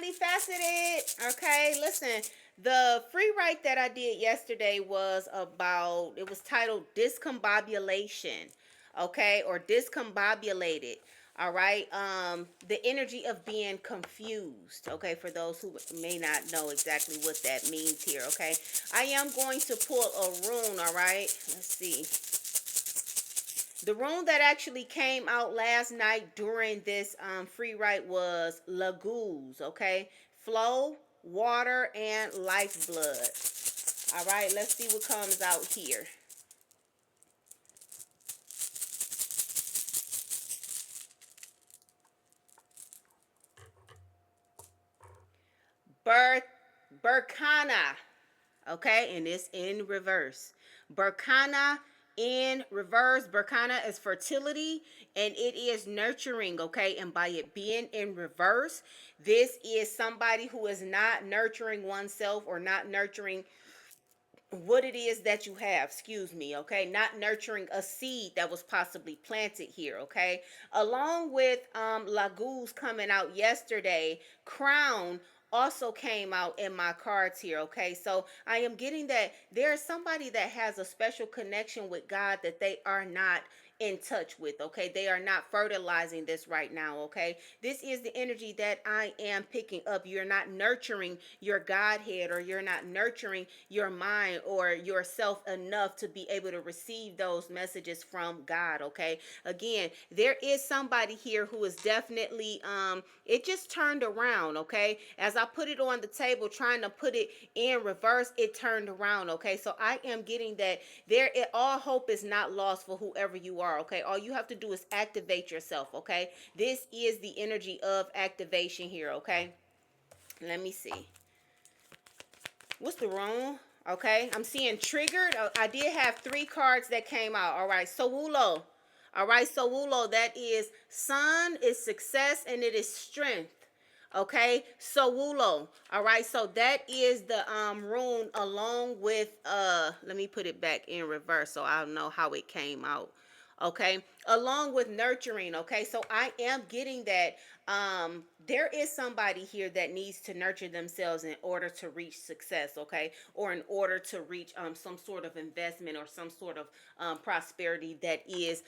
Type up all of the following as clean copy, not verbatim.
multifaceted. Okay, listen. The free write that I did yesterday was about, it was titled Discombobulation, okay, or Discombobulated. All right. The energy of being confused. Okay, for those who may not know exactly what that means here. Okay, I am going to pull a rune. All right. Let's see. The rune that actually came out last night during this free write was Laguz, okay? Flow, water, and lifeblood. All right, let's see what comes out here. Birth, Berkana, okay? And it's in reverse. Berkana in reverse. Berkana is fertility and it is nurturing, okay? And by it being in reverse, this is somebody who is not nurturing oneself or not nurturing what it is that you have, excuse me, okay? Not nurturing a seed that was possibly planted here, okay? Along with Laguz coming out yesterday, Crown also came out in my cards here, okay? So I am getting that there is somebody that has a special connection with God that they are not in touch with, okay? They are not fertilizing this right now, okay? This is the energy that I am picking up. You're not nurturing your Godhead, or you're not nurturing your mind or yourself enough to be able to receive those messages from God, okay? Again, there is somebody here who is definitely it just turned around, okay? As I put it on the table trying to put it in reverse, it turned around, okay? So I am getting that all hope is not lost for whoever you are, okay? All you have to do is activate yourself, okay? This is the energy of activation here, okay? Let me see. What's the wrong? Okay, I'm seeing triggered. I did have 3 cards that came out. All right, Sowulo. All right, Sowulo, that is sun, is success, and it is strength. Okay, Sowulo. All right, so that is the rune along with let me put it back in reverse so I'll know how it came out. Okay, along with nurturing. Okay, so I am getting that there is somebody here that needs to nurture themselves in order to reach success, okay, or in order to reach some sort of investment or some sort of prosperity that is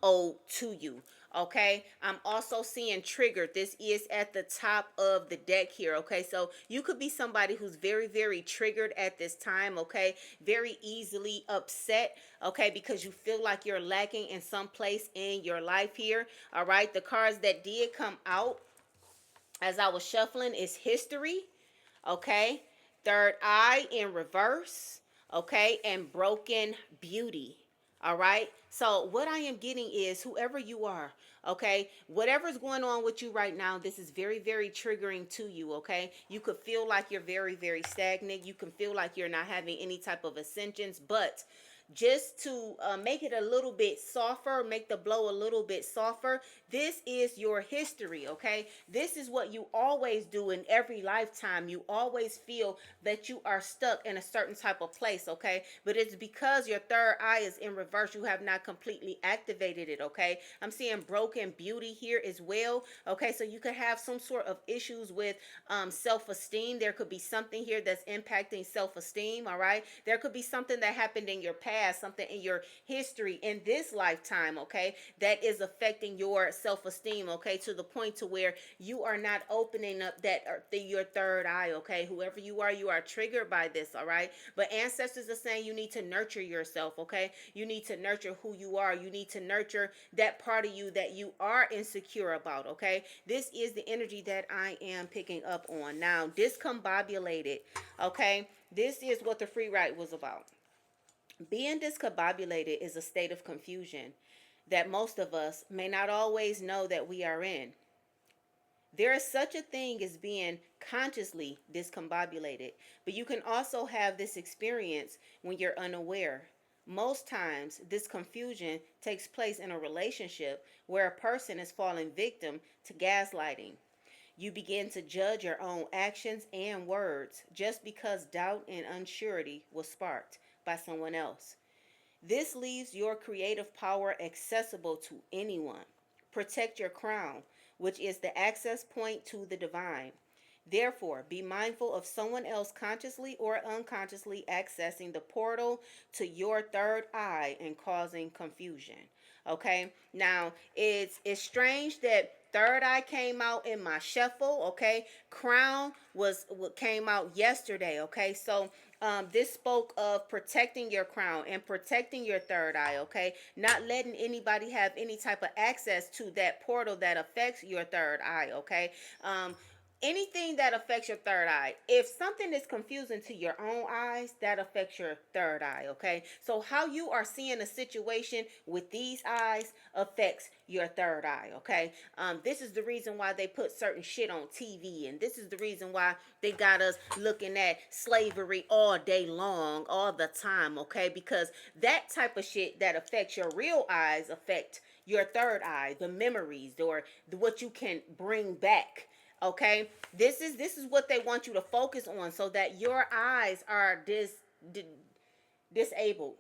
owed to you. Okay, I'm also seeing triggered. This is at the top of the deck here. Okay, so you could be somebody who's very, very triggered at this time. Okay, very easily upset. Okay, because you feel like you're lacking in some place in your life here. All right, the cards that did come out as I was shuffling is history. Okay, third eye in reverse. Okay, and broken beauty. All right, so what I am getting is whoever you are, okay, whatever's going on with you right now, this is very, very triggering to you. Okay, you could feel like you're very, very stagnant. You can feel like you're not having any type of ascensions, but just to make it a little bit softer, make the blow a little bit softer, this is your history, okay? This is what you always do in every lifetime. You always feel that you are stuck in a certain type of place, okay? But it's because your third eye is in reverse. You have not completely activated it, okay? I'm seeing broken beauty here as well, okay? So you could have some sort of issues with self-esteem. There could be something here that's impacting self-esteem, all right? There could be something that happened in your past, something in your history in this lifetime, okay, that is affecting your self-esteem, okay, to the point to where you are not opening up that your third eye, okay? Whoever you are triggered by this, all right? But ancestors are saying you need to nurture yourself, okay? You need to nurture who you are. You need to nurture that part of you that you are insecure about, okay? This is the energy that I am picking up on. Now, discombobulated, okay? This is what the free write was about. Being discombobulated is a state of confusion that most of us may not always know that we are in. There is such a thing as being consciously discombobulated, but you can also have this experience when you're unaware. Most times, this confusion takes place in a relationship where a person is falling victim to gaslighting. You begin to judge your own actions and words just because doubt and unsurety was sparked by someone else. This leaves your creative power accessible to anyone. Protect your crown, which is the access point to the divine. Therefore, be mindful of someone else consciously or unconsciously accessing the portal to your third eye and causing confusion. Okay? Now, it's strange that third eye came out in my shuffle, okay? Crown was what came out yesterday, okay? So, this spoke of protecting your crown and protecting your third eye, okay? Not letting anybody have any type of access to that portal that affects your third eye, okay? Anything that affects your third eye, if something is confusing to your own eyes, that affects your third eye, okay? So how you are seeing a situation with these eyes affects your third eye, okay? This is the reason why they put certain shit on TV, and this is the reason why they got us looking at slavery all day long, all the time, okay? Because that type of shit that affects your real eyes affect your third eye, the memories or what you can bring back. Okay, this is what they want you to focus on, so that your eyes are disabled.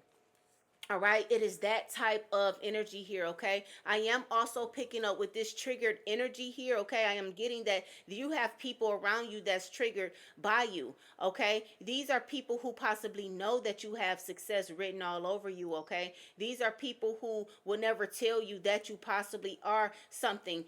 All right, it is that type of energy here, okay? I am also picking up with this triggered energy here, okay? I am getting that you have people around you that's triggered by you, okay? These are people who possibly know that you have success written all over you, okay? These are people who will never tell you that you possibly are something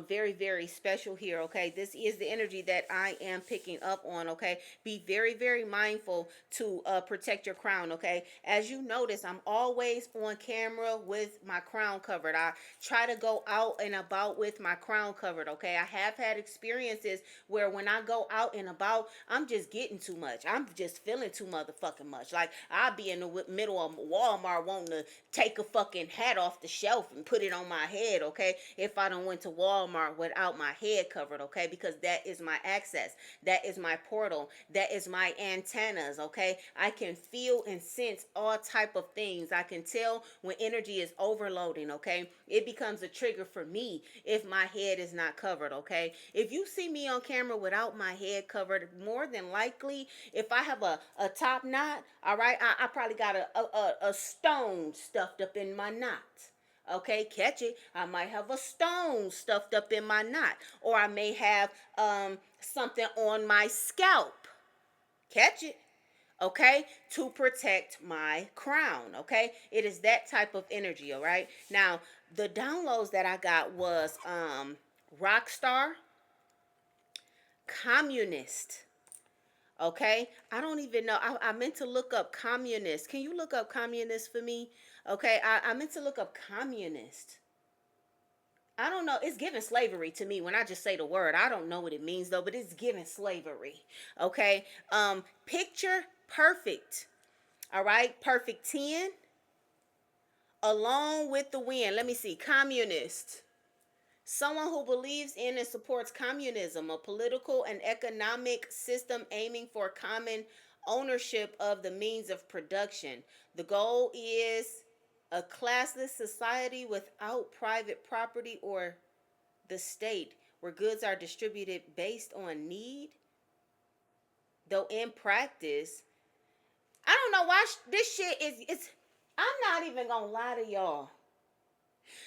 very, very special here, okay? This is the energy that I am picking up on, okay? Be very, very mindful to protect your crown, okay? As you notice, I'm always on camera with my crown covered. I try to go out and about with my crown covered, okay? I have had experiences where when I go out and about, I'm just getting too much. I'm just feeling too motherfucking much. Like, I'll be in the middle of Walmart wanting to take a fucking hat off the shelf and put it on my head, okay? If I don't went to Walmart without my head covered, okay? Because that is my access. That is my portal. That is my antennas, okay? I can feel and sense all type of things. I can tell when energy is overloading, okay? It becomes a trigger for me if my head is not covered, okay? If you see me on camera without my head covered, more than likely, if I have a top knot, all right, I probably got a stone stuffed up in my knot. Okay, catch it. I might have a stone stuffed up in my knot, or I may have something on my scalp. Catch it. Okay, to protect my crown. Okay, it is that type of energy. All right. Now, the downloads that I got was rock star, communist. Okay, I don't even know. I meant to look up communist. Can you look up communist for me? Okay, I meant to look up communist. I don't know. It's giving slavery to me when I just say the word. I don't know what it means though, but it's giving slavery. Okay. Picture perfect. All right. Perfect 10. Along with the wind. Let me see. Communist. Someone who believes in and supports communism, a political and economic system aiming for common ownership of the means of production. The goal is a classless society without private property or the state, where goods are distributed based on need. Though in practice, I don't know why this shit is. It's. I'm not even gonna lie to y'all.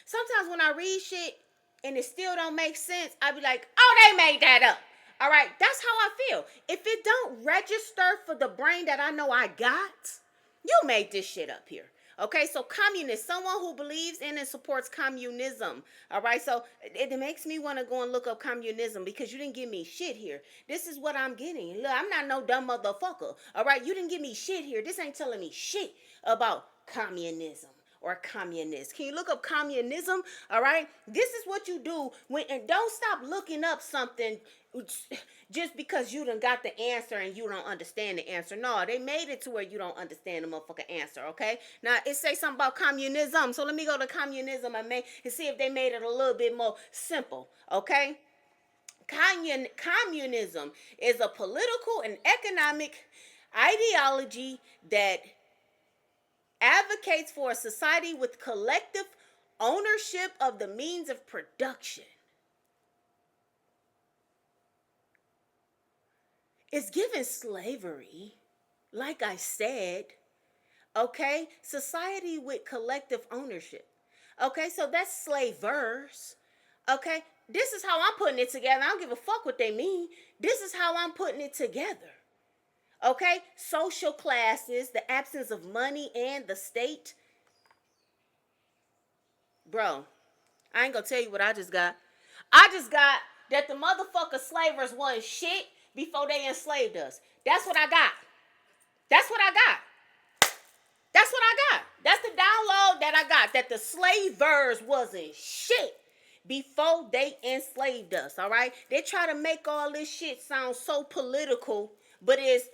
Sometimes when I read shit and it still don't make sense, I be like, oh, they made that up. All right, that's how I feel. If it don't register for the brain that I know I got, you made this shit up here. Okay, so communist, someone who believes in and supports communism. All right, so it makes me want to go and look up communism because you didn't give me shit here. This is what I'm getting. Look, I'm not no dumb motherfucker. All right, you didn't give me shit here. This ain't telling me shit about communism or communist. Can you look up communism? All right, this is what you do when, and don't stop looking up something just because you done got the answer and you don't understand the answer. No, they made it to where you don't understand the motherfucking answer. Okay, now it say something about communism, so let me go to communism and see if they made it a little bit more simple. Okay, communism is a political and economic ideology that advocates for a society with collective ownership of the means of production. It's given slavery, like I said. Okay, society with collective ownership. Okay, so that's slavers. Okay, This is how I'm putting it together. I don't give a fuck what they mean. This is how I'm putting it together. Okay? Social classes, the absence of money and the state. Bro, I ain't gonna tell you what I just got. I just got that the motherfucker slavers wasn't shit before they enslaved us. That's what I got. That's what I got. That's what I got. That's the download that I got. That the slavers wasn't shit before they enslaved us. All right. They try to make all this shit sound so political, but it's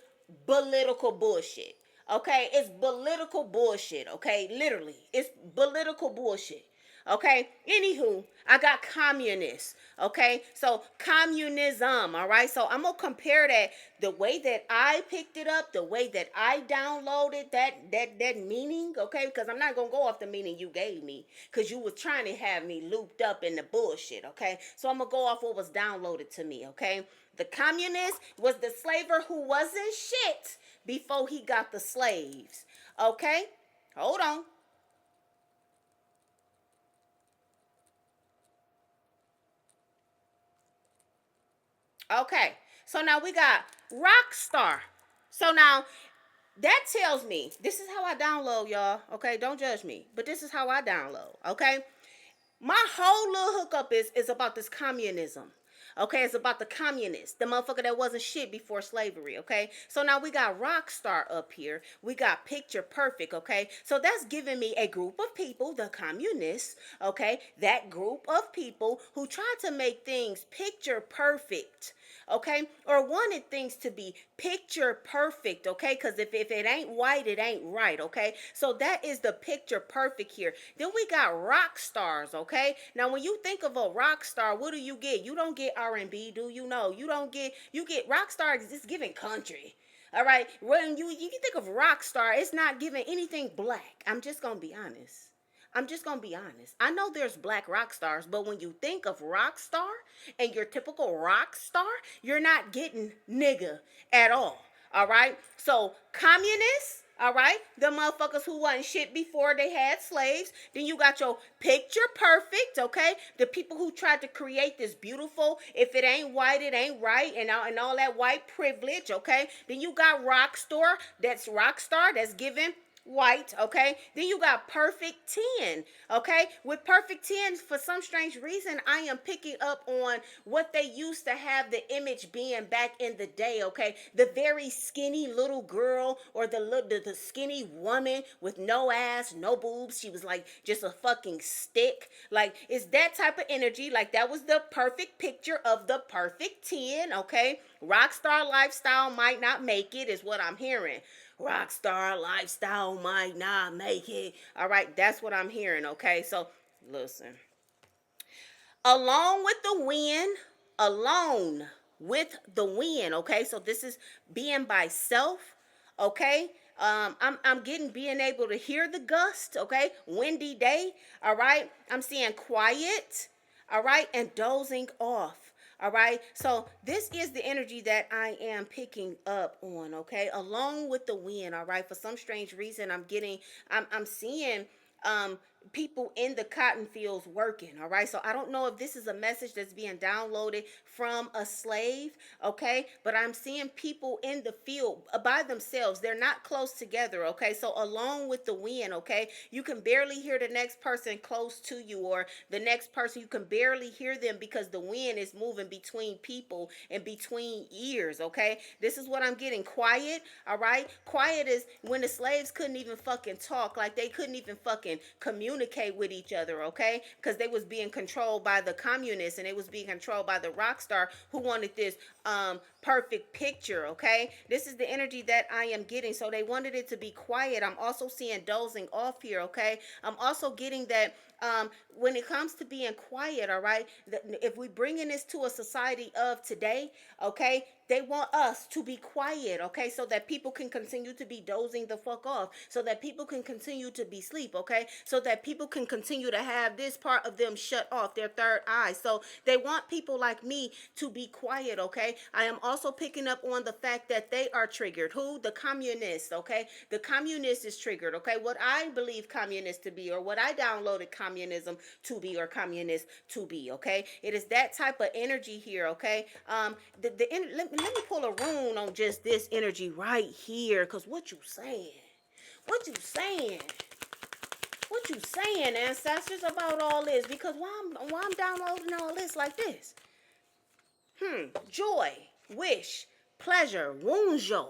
political bullshit. Okay, it's political bullshit. Okay, literally, it's political bullshit. Okay, anywho, I got communists. Okay, so communism. All right, so I'm gonna compare that the way that I picked it up, the way that I downloaded that meaning. Okay, because I'm not gonna go off the meaning you gave me, because you was trying to have me looped up in the bullshit. Okay, so I'm gonna go off what was downloaded to me. Okay, the communist was the slaver who wasn't shit before he got the slaves. Okay, hold on. Okay, so now we got rock star. So now that tells me this is how I download, y'all. Okay, don't judge me, but this is how I download. Okay, my whole little hookup is about this communism. Okay, it's about the communists, the motherfucker that wasn't shit before slavery. Okay, so now we got rock star up here. We got picture perfect. Okay, so that's giving me a group of people, the communists. Okay, that group of people who try to make things picture perfect. Okay, or wanted things to be picture perfect. Okay, because if it ain't white, it ain't right. Okay, so that is the picture perfect here. Then we got rock stars. Okay, now when you think of a rock star, what do you get? You don't get R&B, do you? Know you don't get. You get rock stars. It's giving country. All right, when you think of rock star, it's not giving anything black. I'm just gonna be honest. I'm just gonna be honest. I know there's black rock stars, but when you think of rock star and your typical rock star, you're not getting nigga at all. All right. So communists. All right, the motherfuckers who wasn't shit before they had slaves. Then you got your picture perfect, okay? The people who tried to create this beautiful, if it ain't white, it ain't right, and all that white privilege, okay? Then you got rock star, that's given white, okay? Then you got perfect 10, okay? With perfect 10, for some strange reason, I am picking up on what they used to have the image being back in the day, okay? The very skinny little girl, or the skinny woman with no ass, no boobs. She was like just a fucking stick. Like, it's that type of energy. Like, that was the perfect picture of the perfect 10, okay? Rockstar lifestyle might not make it, is what I'm hearing. Rockstar lifestyle might not make it. All right, that's what I'm hearing. Okay, so listen. Along with the wind, alone with the wind. Okay, so this is being by self. Okay, I'm getting being able to hear the gust. Okay, windy day. All right, I'm seeing quiet. All right, and dozing off. All right, so this is the energy that I am picking up on. Okay, along with the wind. All right, for some strange reason, I'm seeing people in the cotton fields working. All right, so I don't know if this is a message that's being downloaded from a slave. Okay, but I'm seeing people in the field by themselves. They're not close together. Okay, so along with the wind. Okay, you can barely hear the next person close to you, or the next person, you can barely hear them because the wind is moving between people and between ears. Okay, this is what I'm getting. Quiet. All right, quiet is when the slaves couldn't even fucking talk. Like, they couldn't even fucking communicate with each other. Okay, because they was being controlled by the communists, and they was being controlled by the rock star who wanted this perfect picture. Okay, this is the energy that I am getting. So they wanted it to be quiet. I'm also seeing dozing off here. Okay, I'm also getting that when it comes to being quiet, all right, if we bringing this to a society of today, okay, they want us to be quiet, okay, so that people can continue to be dozing the fuck off, so that people can continue to be sleep, okay, so that people can continue to have this part of them shut off, their third eye. So they want people like me to be quiet, okay. I am also picking up on the fact that they are triggered. Who? The communists, okay. The communist is triggered, okay. What I believe communists to be, or what I downloaded communists communism to be or communist to be, okay? It is that type of energy here, okay? Let me pull a rune on just this energy right here, because what you saying? What you saying? What you saying, ancestors, about all this? Because why I'm downloading all this like this? Joy, wish, pleasure, wunjo.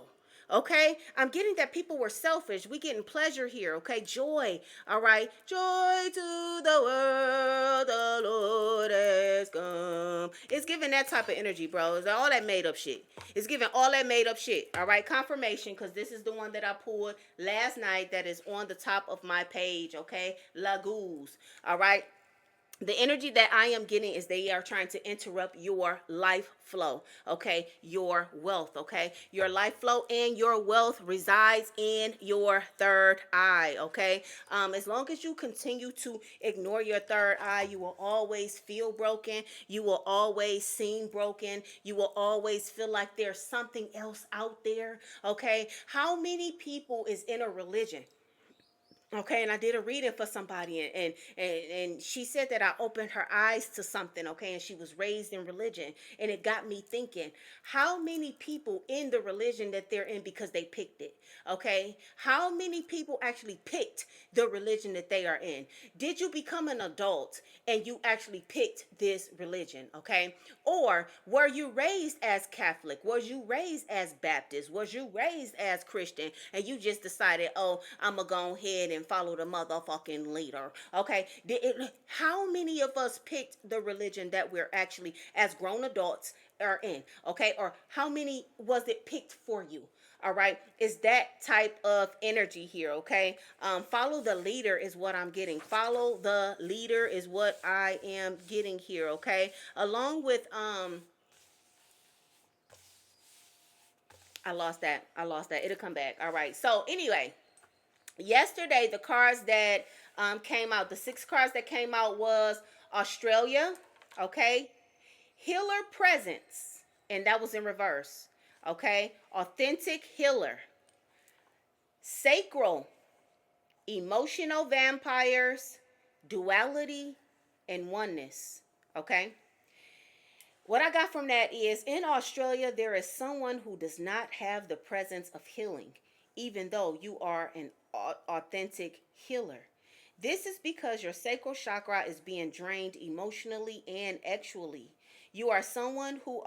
Okay, I'm getting that people were selfish. We getting pleasure here. Okay, joy. All right, joy to the world, the Lord has come. It's giving that type of energy, bro. It's all that made up shit. It's giving all that made up shit. All right, confirmation, because this is the one that I pulled last night. That is on the top of my page. Okay, Laguz. All right, the energy that I am getting is they are trying to interrupt your life flow, okay? Your wealth, okay? Your life flow and your wealth resides in your third eye, okay? As long as you continue to ignore your third eye, you will always feel broken. You will always seem broken. You will always feel like there's something else out there, okay? How many people is in a religion? Okay, and I did a reading for somebody, and she said that I opened her eyes to something. Okay, and she was raised in religion, and it got me thinking: how many people in the religion that they're in because they picked it? Okay, how many people actually picked the religion that they are in? Did you become an adult and you actually picked this religion? Okay, or were you raised as Catholic? Was you raised as Baptist? Was you raised as Christian? And you just decided, oh, I'm gonna go ahead and follow the motherfucking leader. Okay, how many of us picked the religion that we're actually, as grown adults, are in? Okay, or how many was it picked for you? All right, is that type of energy here? Okay, follow the leader is what I'm getting. Follow the leader is what I am getting here. Okay, along with I lost that. It'll come back. All right. So anyway, yesterday the cards that came out, the six cards that came out was Australia. Okay, healer presence, and that was in reverse. Okay, authentic healer, sacral, emotional vampires, duality, and oneness. Okay, what I got from that is in Australia, there is someone who does not have the presence of healing, even though you are an authentic healer. This is because your sacral chakra is being drained emotionally and actually. You are someone who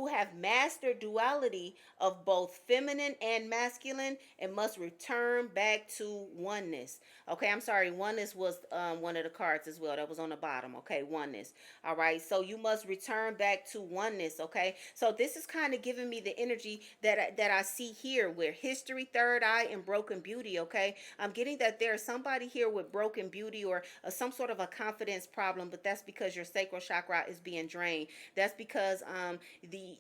have mastered duality of both feminine and masculine and must return back to oneness. Okay, I'm sorry, oneness was one of the cards as well that was on the bottom. Okay, oneness. All right, so you must return back to oneness. Okay, so this is kind of giving me the energy that I see here with history, third eye, and broken beauty. Okay, I'm getting that there's somebody here with broken beauty or some sort of a confidence problem, but that's because your sacral chakra is being drained. That's because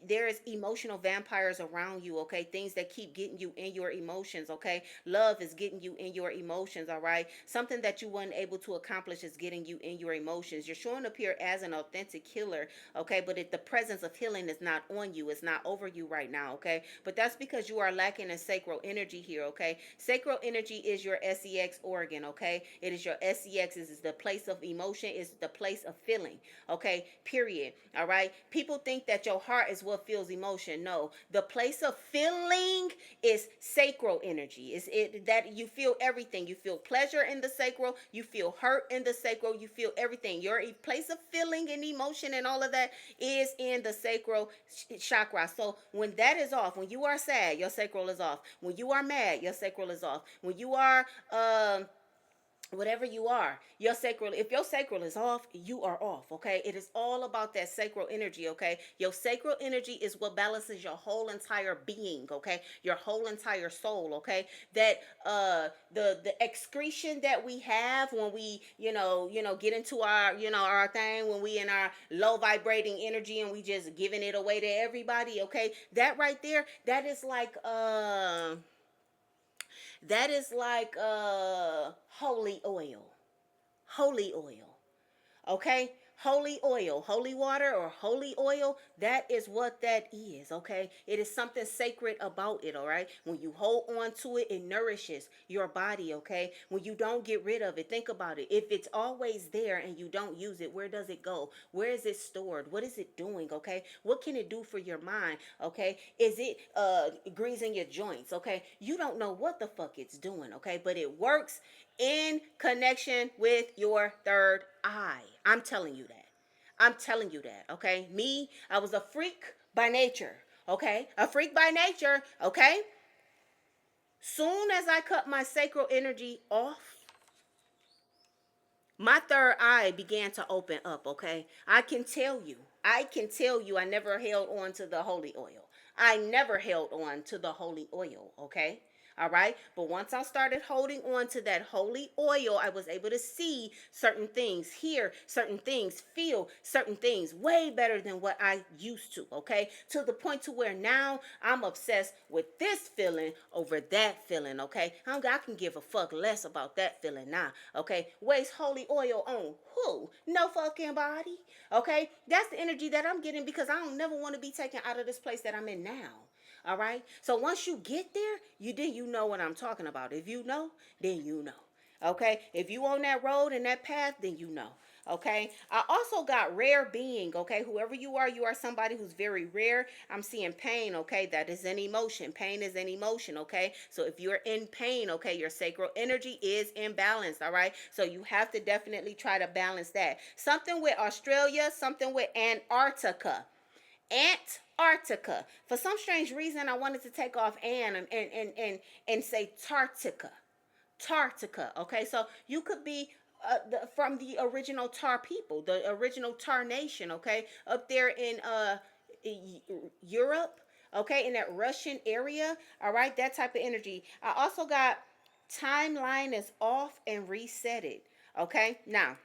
there is emotional vampires around you. Okay, things that keep getting you in your emotions. Okay, love is getting you in your emotions. All right, something that you weren't able to accomplish is getting you in your emotions. You're showing up here as an authentic healer. Okay, but if the presence of healing is not on you, it's not over you right now. Okay, but that's because you are lacking in sacral energy here. Okay, sacral energy is your sex organ. Okay, it is your sex, is the place of emotion, is the place of feeling. Okay, period. All right, people think that your heart is what feels emotion. No, the place of feeling is sacral energy. Is it that you feel everything? You feel pleasure in the sacral, you feel hurt in the sacral, you feel everything. Your place of feeling and emotion and all of that is in the sacral chakra. So when that is off, when you are sad, your sacral is off. When you are mad, your sacral is off. When you are whatever you are, your sacral, if your sacral is off, you are off. Okay, it is all about that sacral energy. Okay, your sacral energy is what balances your whole entire being. Okay, your whole entire soul. Okay, that the excretion that we have when we get into our our thing, when we in our low vibrating energy and we just giving it away to everybody. Okay, that right there, that is like holy oil. Holy oil. Okay? holy oil, holy water, or holy oil, that is what that is, okay? It is something sacred about it, all right? When you hold on to it, it nourishes your body, okay? When you don't get rid of it, think about it. If it's always there and you don't use it, where does it go? Where is it stored? What is it doing, okay? What can it do for your mind, okay? Is it greasing your joints, okay? You don't know what the fuck it's doing, okay? But it works in connection with your third eye. I'm telling you that. I'm telling you that, okay? Me, I was a freak by nature, okay? A freak by nature, okay? Soon as I cut my sacral energy off, my third eye began to open up, okay? I can tell you I never held on to the holy oil. I never held on to the holy oil, okay? All right. But once I started holding on to that holy oil, I was able to see certain things, hear certain things, feel certain things way better than what I used to. Okay. To the point to where now I'm obsessed with this feeling over that feeling. Okay. I can give a fuck less about that feeling now. Okay. Waste holy oil on who? No fucking body. Okay. That's the energy that I'm getting because I don't never want to be taken out of this place that I'm in now. All right. So once you get there, you know what I'm talking about. If you know, then you know. Okay. If you on that road and that path, then you know. Okay. I also got rare being. Okay. Whoever you are somebody who's very rare. I'm seeing pain. Okay. That is an emotion. Pain is an emotion. Okay. So if you're in pain, okay, your sacral energy is imbalanced. All right. So you have to definitely try to balance that. Something with Australia, something with Antarctica. Antarctica. For some strange reason, I wanted to take off and say Tartica. Tartica. Okay, so you could be from the original Tar people, the original Tar nation. Okay, up there in Europe. Okay, in that Russian area. All right, that type of energy. I also got timeline is off and reset it. Okay, now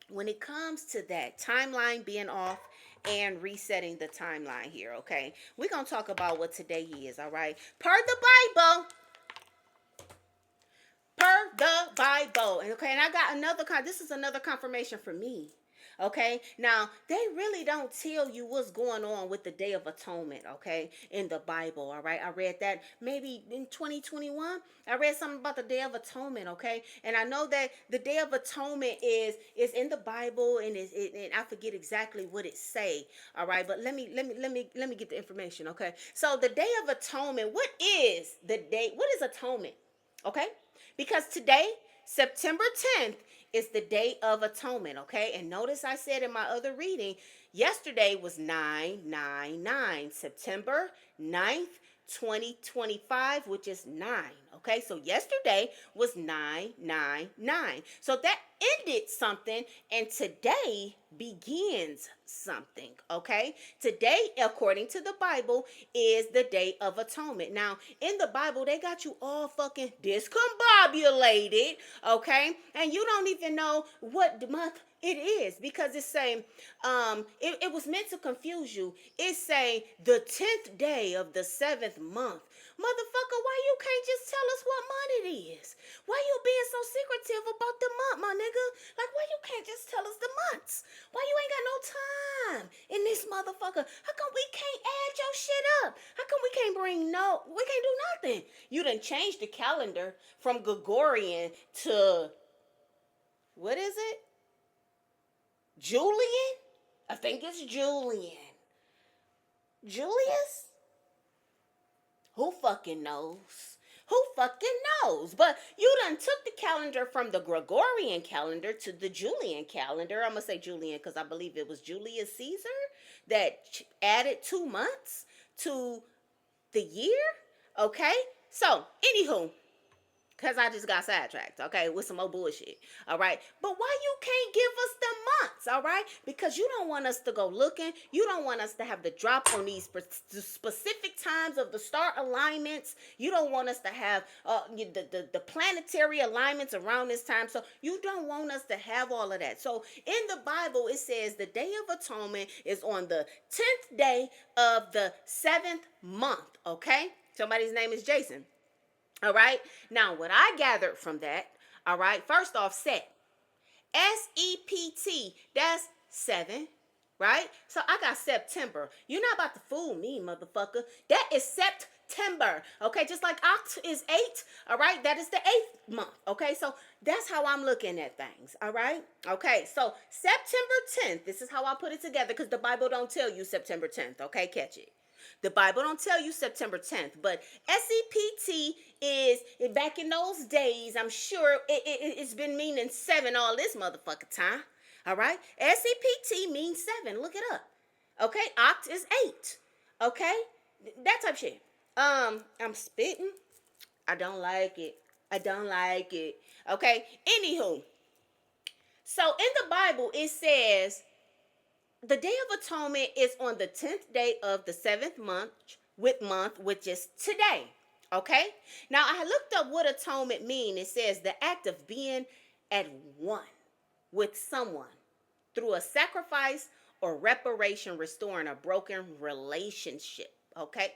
when it comes to that timeline being off and resetting the timeline here, okay, we're gonna talk about what today is. All right, per the Bible, and okay, and I got another this is another confirmation for me. Okay, now they really don't tell you what's going on with the Day of Atonement, okay, in the Bible. All right, I read that maybe in 2021. I read something about the Day of Atonement, okay, and I know that the Day of Atonement is in the Bible, and and I forget exactly what it say. All right, but let me get the information, okay. So the Day of Atonement, what is the day? What is atonement? Okay, because today, September 10th, is the Day of Atonement, okay? And notice I said in my other reading, yesterday was 999, September 9th, 2025, which is 9, okay? So yesterday was 999. So that ended something, and today begins something, okay? Today, according to the Bible, is the Day of Atonement. Now, in the Bible, they got you all fucking discombobulated, okay? And you don't even know what month it is because it's saying it was meant to confuse you. It's saying the 10th day of the 7th month. Motherfucker, why you can't just tell us what month it is? Why you being so secretive about the month, my nigga? Like, why you can't just tell us the months? Why you ain't got no time in this motherfucker? How come we can't add your shit up? How come we can't we can't do nothing? You done changed the calendar from Gregorian to, what is it? Julian? I think it's Julian. Julius? Who fucking knows? Who fucking knows? But you done took the calendar from the Gregorian calendar to the Julian calendar. I'm going to say Julian because I believe it was Julius Caesar that added 2 months to the year. Okay? So, anywho, because I just got sidetracked, okay, with some more bullshit, all right? But why you can't give us the months, all right? Because you don't want us to go looking. You don't want us to have the drop on these specific times of the star alignments. You don't want us to have the planetary alignments around this time. So you don't want us to have all of that. So in the Bible, it says the Day of Atonement is on the 10th day of the 7th month, okay? Somebody's name is Jason. All right. Now, what I gathered from that, all right, first off, Set. SEPT. That's 7, right? So I got September. You're not about to fool me, motherfucker. That is September, okay? Just like Oct is 8, all right? That is the 8th month, okay? So that's how I'm looking at things, all right? Okay, so September 10th, this is how I put it together because the Bible don't tell you September 10th, okay? Catch it. The Bible don't tell you September 10th, but SEPT is back in those days. I'm sure it's been meaning 7 all this motherfucking time. All right, SEPT means 7. Look it up. Okay, Oct is 8. Okay, that type of shit. I'm spitting. I don't like it. I don't like it. Okay. Anywho, so in the Bible it says the Day of Atonement is on the 10th day of the 7th month, which is today. Okay? Now, I looked up what atonement means. It says the act of being at one with someone through a sacrifice or reparation, restoring a broken relationship. Okay?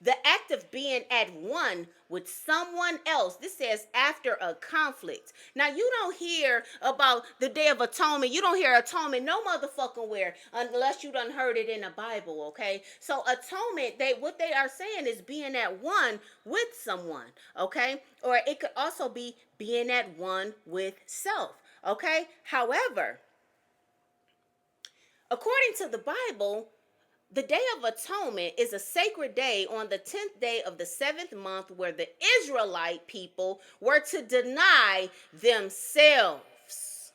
The act of being at one with someone else. This says after a conflict. Now, you don't hear about the Day of Atonement. You don't hear atonement no motherfucking where unless you done heard it in the Bible, okay? So atonement, what they are saying is being at one with someone, okay? Or it could also be being at one with self, okay? However, according to the Bible, the Day of Atonement is a sacred day on the 10th day of the 7th month where the Israelite people were to deny themselves.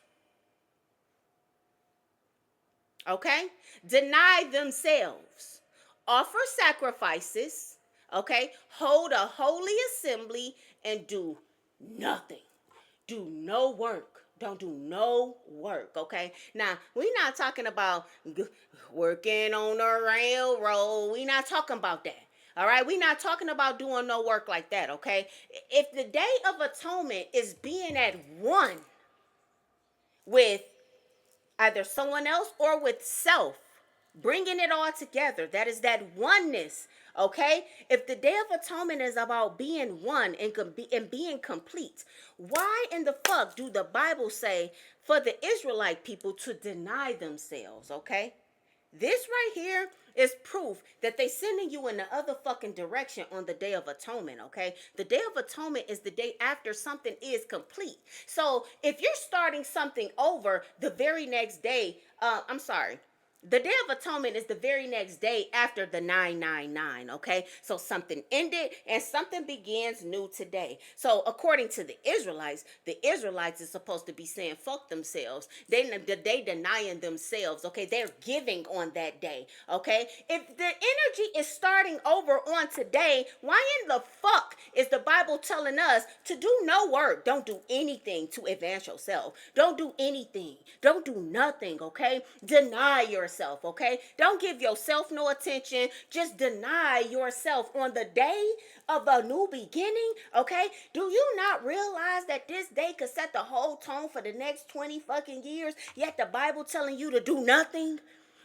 Okay? Deny themselves. Offer sacrifices. Okay? Hold a holy assembly and do nothing. Do no work. Don't do no work, okay? Now, we're not talking about working on a railroad. We're not talking about that. All right, we're not talking about doing no work like that, okay? If the Day of Atonement is being at one with either someone else or with self, bringing it all together, that is that oneness, okay? If the Day of Atonement is about being one and being complete, why in the fuck do the Bible say for the Israelite people to deny themselves, okay? This right here is proof that they sending you in the other fucking direction on the Day of Atonement, okay? The Day of Atonement is the day after something is complete. So if you're starting something over the very next day, the Day of Atonement is the very next day after the 999, okay? So something ended and something begins new today. So according to the Israelites is supposed to be saying fuck themselves. They denying themselves, okay? They're giving on that day, okay? If the energy is starting over on today, why in the fuck is the Bible telling us to do no work? Don't do anything to advance yourself. Don't do anything. Don't do nothing, okay? Deny yourself, okay? Don't give yourself no attention. Just deny yourself on the day of a new beginning, okay? Do you not realize that this day could set the whole tone for the next 20 fucking years, yet the Bible telling you to do nothing?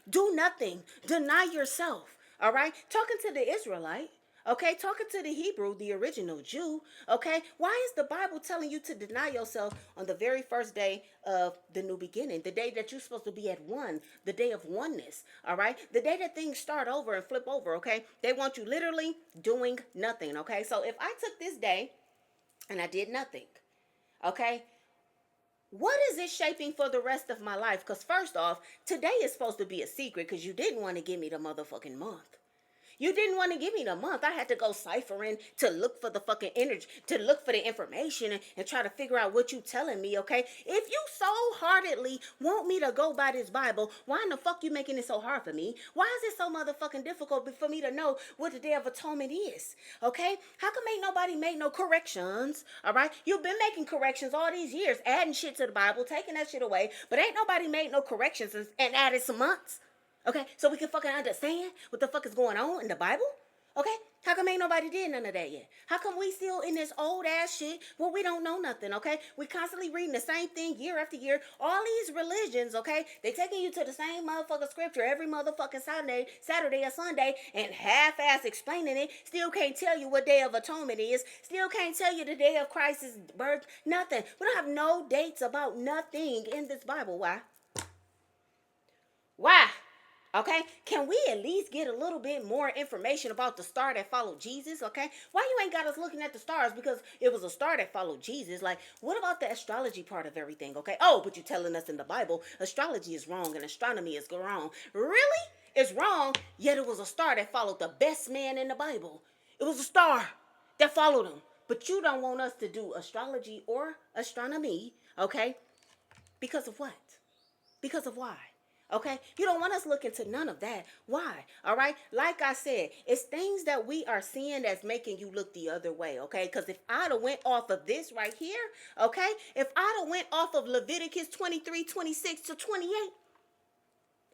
Do nothing. Deny yourself, all right? Talking to the Israelite, okay? Talking to the Hebrew, the original Jew, okay? Why is the Bible telling you to deny yourself on the very first day of the new beginning? The day that you're supposed to be at one, the day of oneness, all right? The day that things start over and flip over, okay? They want you literally doing nothing, okay? So if I took this day and I did nothing, okay? What is it shaping for the rest of my life? Because first off, today is supposed to be a secret because you didn't want to give me the motherfucking month. You didn't want to give me the month. I had to go ciphering to look for the fucking energy, to look for the information and try to figure out what you telling me, okay? If you so heartedly want me to go by this Bible, why in the fuck you making it so hard for me? Why is it so motherfucking difficult for me to know what the Day of Atonement is, okay? How come ain't nobody made no corrections, all right? You've been making corrections all these years, adding shit to the Bible, taking that shit away, but ain't nobody made no corrections and added some months. Okay, so we can fucking understand what the fuck is going on in the Bible? Okay, how come ain't nobody did none of that yet? How come we still in this old ass shit where we don't know nothing, okay? We constantly reading the same thing year after year. All these religions, okay, they taking you to the same motherfucking scripture every motherfucking Saturday or Sunday and half-ass explaining it. Still can't tell you what Day of Atonement is. Still can't tell you the day of Christ's birth. Nothing. We don't have no dates about nothing in this Bible. Why? Why? Okay, can we at least get a little bit more information about the star that followed Jesus? Okay, why you ain't got us looking at the stars because it was a star that followed Jesus? Like, what about the astrology part of everything? Okay, oh, but you telling us in the Bible astrology is wrong and astronomy is wrong. Really? It's wrong, yet it was a star that followed the best man in the Bible. It was a star that followed him. But you don't want us to do astrology or astronomy, okay? Because of what? Because of why? Okay? You don't want us looking to none of that. Why? All right? Like I said, it's things that we are seeing that's making you look the other way, okay? Because if I'd have went off of this right here, okay? If I'd have went off of Leviticus 23:26-28,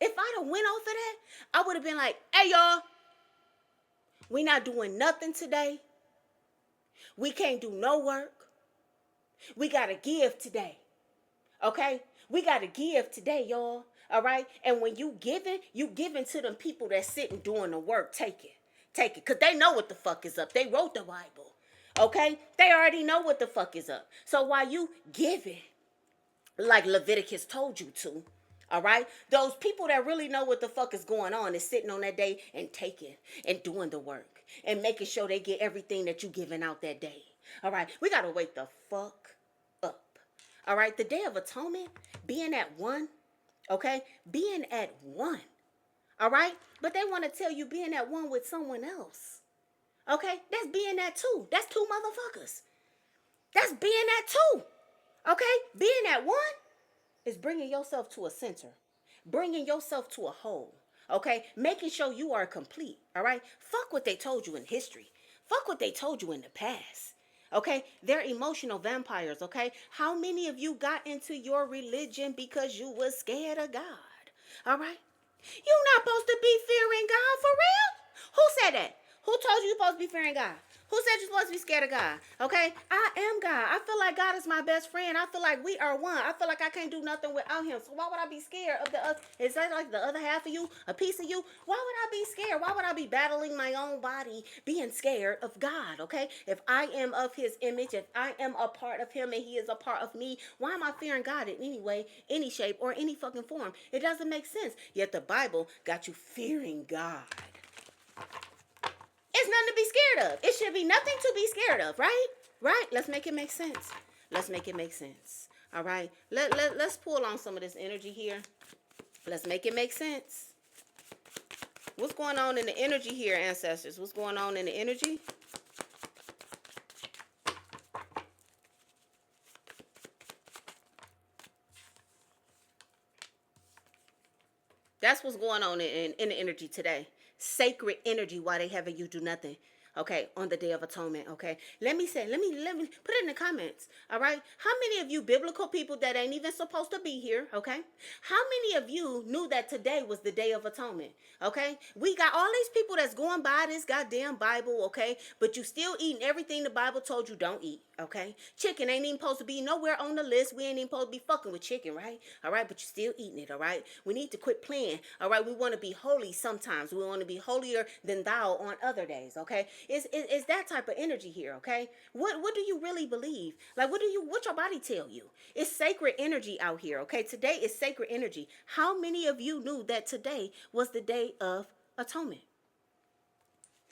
if I'd have went off of that, I would have been like, hey, y'all, we not doing nothing today. We can't do no work. We got to give today. Okay? We got to give today, y'all. All right? And when you giving to them people that's sitting doing the work. Take it. Take it. Because they know what the fuck is up. They wrote the Bible. Okay? They already know what the fuck is up. So while you give it, like Leviticus told you to, all right? Those people that really know what the fuck is going on is sitting on that day and taking and doing the work and making sure they get everything that you giving out that day. All right? We got to wake the fuck up. All right? The Day of Atonement, being at one, okay? Being at one. All right? But they want to tell you being at one with someone else. Okay? That's being at two. That's two motherfuckers. That's being at two. Okay? Being at one is bringing yourself to a center, bringing yourself to a whole, okay? Making sure you are complete, all right? Fuck what they told you in history. Fuck what they told you in the past, okay? They're emotional vampires, okay? How many of you got into your religion because you was scared of God, all right? You're not supposed to be fearing God for real? Who said that? Who told you you're supposed to be fearing God? Who said you're supposed to be scared of God? Okay? I am God. I feel like God is my best friend. I feel like we are one. I feel like I can't do nothing without him. So why would I be scared of the other? Is that like the other half of you? A piece of you? Why would I be scared? Why would I be battling my own body being scared of God? Okay? If I am of his image, if I am a part of him and he is a part of me, why am I fearing God in any way, any shape, or any fucking form? It doesn't make sense. Yet the Bible got you fearing God. It's nothing to be scared of. It should be nothing to be scared of, right? Right? Let's make it make sense. Let's make it make sense. All right? Let's pull on some of this energy here. Let's make it make sense. What's going on in the energy here, ancestors? What's going on in the energy? That's what's going on in the energy today. Sacred energy while they having you do nothing. Okay, on the Day of Atonement. Okay, let me put it in the comments. All right, how many of you biblical people that ain't even supposed to be here? Okay, how many of you knew that today was the Day of Atonement? Okay, we got all these people that's going by this goddamn Bible. Okay, but you still eating everything the Bible told you don't eat. Okay, chicken ain't even supposed to be nowhere on the list. We ain't even supposed to be fucking with chicken, right? All right, but you still eating it. All right, we need to quit playing. All right, we want to be holy sometimes. We want to be holier than thou on other days. Okay, it's that type of energy here. Okay, what do you really believe? Like, what your body tell you? It's sacred energy out here. Okay, today is sacred energy. How many of you knew that today was the Day of Atonement?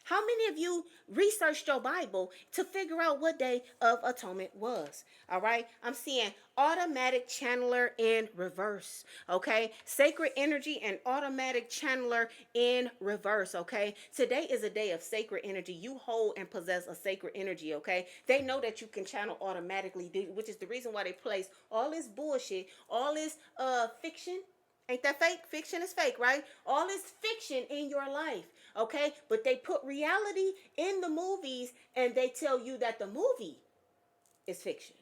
How many of you researched your Bible to figure out what Day of Atonement was? All right. I'm seeing automatic channeler in reverse. Okay. Sacred energy and automatic channeler in reverse. Okay. Today is a day of sacred energy. You hold and possess a sacred energy. Okay. They know that you can channel automatically, which is the reason why they place all this bullshit, all this fiction. Ain't that fake? Fiction is fake, right? All this fiction in your life, okay? But they put reality in the movies and they tell you that the movie is fiction,